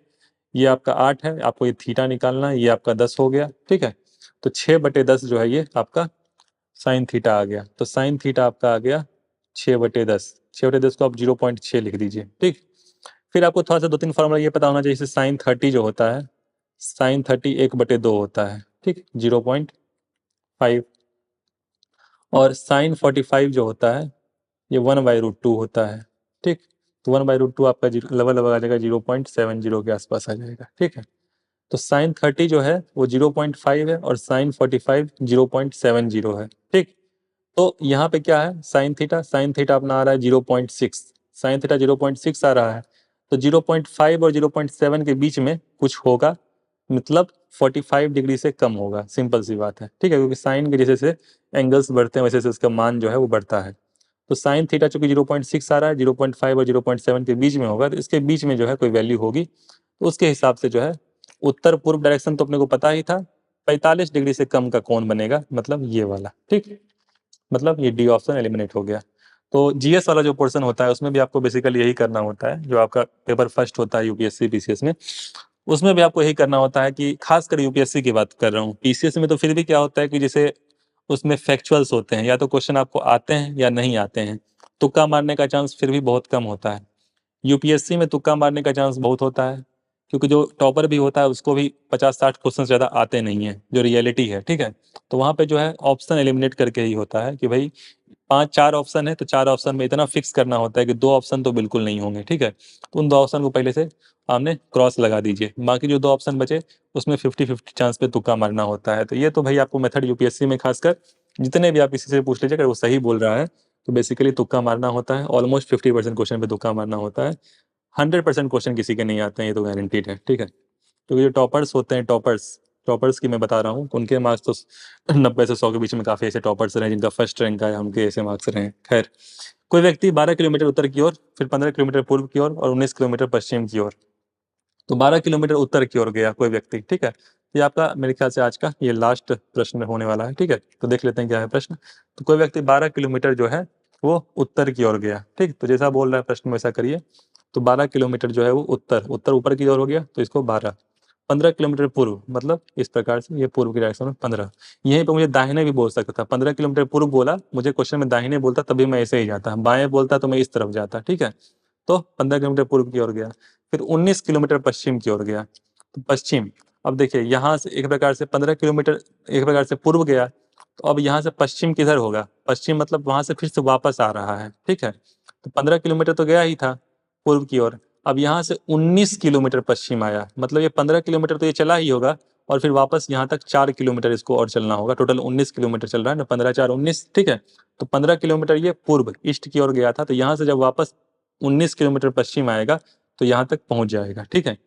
ये आपका 8 है, आपको ये थीटा निकालना है, ये आपका 10 हो गया, ठीक है। तो 6/10 जो है ये आपका साइन थीटा आ गया, तो साइन थीटा आपका आ गया 6/10, 6/10 को आप 0.6 लिख दीजिए, ठीक। फिर आपको थोड़ा सा 2-3 फॉर्मूला ये पता होना चाहिए, जैसे साइन 30 जो होता है, साइन 30 1/2 होता है, ठीक, 0.5। और साइन 45 जो होता है ये 1/√2 होता है, ठीक। तो 1/√2 आपका लेवल आ जाएगा 0.70 के आसपास आ जाएगा, ठीक है। तो साइन 30 जो है वो 0.5 है और साइन 45 0.70 है, ठीक। तो यहाँ पे क्या है, साइन थीटा, साइन थीटा अपना आ रहा है 0.6, साइन थीटा 0.6 आ रहा है, तो 0.5 और 0.7 के बीच में कुछ होगा, मतलब 45 डिग्री से कम होगा, सिंपल सी बात है, ठीक है, क्योंकि साइन के जैसे से एंगल्स बढ़ते हैं वैसे से उसका मान जो है वो बढ़ता है। तो साइन थीटा चूंकि 0.6 आ रहा है, 0.5 और 0.7 के बीच में होगा, तो इसके बीच में जो है कोई वैल्यू होगी, तो उसके हिसाब से जो है उत्तर पूर्व डायरेक्शन तो अपने को पता ही था, 45 डिग्री से कम का कौन बनेगा, मतलब ये वाला, ठीक, मतलब ये डी ऑप्शन एलिमिनेट हो गया। तो जीएस वाला जो पोर्शन होता है उसमें भी आपको बेसिकली यही करना होता है, जो आपका पेपर फर्स्ट होता है यूपीएससी पीसीएस में, उसमें भी आपको यही करना होता है, कि खासकर यूपीएससी की बात कर रहा हूँ, पीसीएस में तो फिर भी क्या होता है कि जैसे उसमें फैक्चुअल्स होते हैं, या तो क्वेश्चन आपको आते हैं या नहीं आते हैं, तुक्का मारने का चांस फिर भी बहुत कम होता है। यूपीएससी में तुक्का मारने का चांस बहुत होता है, क्योंकि जो टॉपर भी होता है उसको भी 50-60 क्वेश्चन ज़्यादा आते नहीं हैं, जो रियलिटी है, ठीक है। तो वहाँ पे जो है ऑप्शन एलिमिनेट करके ही होता है कि भाई 5-4 ऑप्शन है, तो 4 ऑप्शन में इतना फिक्स करना होता है कि 2 ऑप्शन तो बिल्कुल नहीं होंगे, ठीक है। तो उन 2 ऑप्शन को पहले से आपने क्रॉस लगा दीजिए, बाकी जो 2 ऑप्शन बचे उसमें 50-50 चांस पे तुक्का मारना होता है। तो ये तो भाई आपको मेथड यूपीएससी में खासकर जितने भी आप किसी से पूछ लीजिए, अगर वो सही बोल रहा है तो बेसिकली तुक्का मारना होता है, ऑलमोस्ट 50% क्वेश्चन पे तुक्का मारना होता है। 100% क्वेश्चन किसी के नहीं आते हैं, ये तो गारंटीड है, ठीक है। तो ये टॉपर्स होते हैं, टॉपर्स, टॉपर्स की मैं बता रहा हूँ, उनके मार्क्स तो 90 से 100 के बीच में काफ़ी ऐसे टॉपर्स रहे जिनका फर्स्ट रैंक आया, उनके ऐसे मार्क्स रहे। खैर, कोई व्यक्ति 12 किलोमीटर उत्तर की ओर, फिर 15 किलोमीटर पूर्व की ओर और 19 किलोमीटर पश्चिम की ओर, तो 12 किलोमीटर उत्तर की ओर गया कोई व्यक्ति, ठीक है। ये आपका मेरे ख्याल से आज का ये लास्ट प्रश्न होने वाला है, ठीक है। तो देख लेते हैं क्या है प्रश्न। तो कोई व्यक्ति 12 किलोमीटर जो है वो उत्तर की ओर गया। ठीक, तो जैसा बोल रहा है प्रश्न वैसा करिए। तो 12 किलोमीटर जो है वो उत्तर उत्तर ऊपर की ओर हो गया, तो इसको 12। 15 किलोमीटर पूर्व, मतलब इस प्रकार से ये पूर्व की डायरेक्शन में 15। यहीं पे मुझे दाहिने भी बोल सकता था। 15 किलोमीटर पूर्व बोला, मुझे क्वेश्चन में दाहिने बोलता तभी मैं ऐसे ही जाता, बाएं बोलता तो मैं इस तरफ जाता। ठीक है, तो 15 किलोमीटर पूर्व की ओर गया। फिर 19 किलोमीटर पश्चिम की ओर गया, तो पश्चिम। अब देखिए यहाँ से एक प्रकार से 15 किलोमीटर एक प्रकार से पूर्व गया, तो अब यहाँ से पश्चिम किधर होगा? पश्चिम मतलब वहां से फिर से वापस आ रहा है। ठीक है, तो 15 किलोमीटर तो गया ही था पूर्व की ओर, अब यहाँ से 19 किलोमीटर पश्चिम आया, मतलब ये 15 किलोमीटर तो ये चला ही होगा, और फिर वापस यहाँ तक 4 किलोमीटर इसको और चलना होगा। टोटल 19 किलोमीटर चल रहा है ना, 15 4 19। ठीक है, तो 15 किलोमीटर ये पूर्व ईस्ट की ओर गया था, तो यहाँ से जब वापस 19 किलोमीटर पश्चिम आएगा तो यहाँ तक पहुंच जाएगा। ठीक है,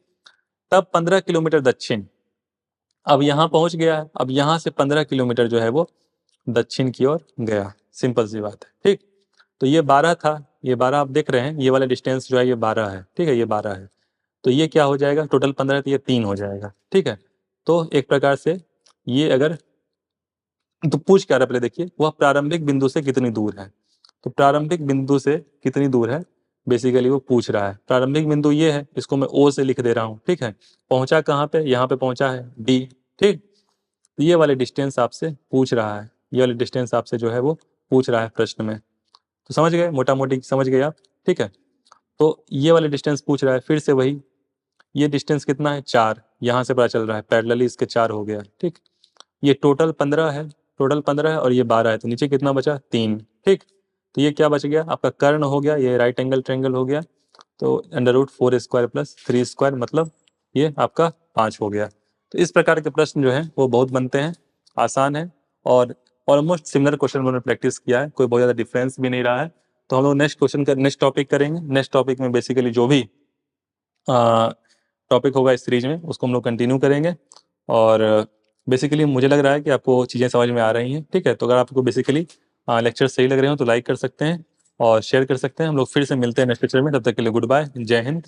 तब 15 किलोमीटर दक्षिण, अब यहाँ पहुंच गया है। अब यहाँ से 15 किलोमीटर जो है वो दक्षिण की ओर गया। सिंपल सी बात है। ठीक, तो ये 12 था, ये 12 आप देख रहे हैं, ये वाला डिस्टेंस जो है ये 12 है। ठीक है, ये 12 है, तो ये क्या हो जाएगा? टोटल 15 है तो ये 3 हो जाएगा। ठीक है, तो एक प्रकार से ये अगर, तो पूछ क्या रहा है पहले देखिए, वह प्रारंभिक बिंदु से कितनी दूर है। तो प्रारंभिक बिंदु से कितनी दूर है, बेसिकली वो पूछ रहा है। प्रारंभिक बिंदु ये है, इसको मैं ओ से लिख दे रहा हूँ। ठीक है, पहुंचा कहाँ पे? यहाँ पे पहुंचा है डी। ठीक, तो ये वाले डिस्टेंस आपसे पूछ रहा है, ये वाले डिस्टेंस आपसे जो है वो पूछ रहा है प्रश्न में। तो समझ गए, मोटा मोटी समझ गए आप। ठीक है, तो ये वाले डिस्टेंस पूछ रहा है। फिर से वही, ये डिस्टेंस कितना है? 4, यहाँ से पता चल रहा है पैरेलली इसके 4 हो गया। ठीक, ये टोटल 15 है, टोटल 15 है और ये 12 है, तो नीचे कितना बचा? 3। ठीक, तो ये क्या बच गया? आपका कर्ण हो गया, ये राइट एंगल ट्रायंगल हो गया, तो √4 स्क्वायर प्लस 3 स्क्वायर, मतलब ये आपका 5 हो गया। तो इस प्रकार के प्रश्न जो है वो बहुत बनते हैं, आसान है, और ऑलमोस्ट सिमिलर क्वेश्चन मैंने प्रैक्टिस किया है, कोई बहुत ज़्यादा डिफरेंस भी नहीं रहा है। तो हम लोग नेक्स्ट क्वेश्चन का नेक्स्ट टॉपिक करेंगे। नेक्स्ट टॉपिक में बेसिकली जो भी टॉपिक होगा इस सीरीज में उसको हम लोग कंटिन्यू करेंगे। और बेसिकली मुझे लग रहा है कि आपको चीज़ें समझ में आ रही हैं। ठीक है, तो अगर आपको बेसिकली लेक्चर सही लग रहे हो तो लाइक कर सकते हैं और शेयर कर सकते हैं। हम लोग फिर से मिलते हैं नेक्स्ट लेक्चर में, तब तक के लिए गुड बाय, जय हिंद।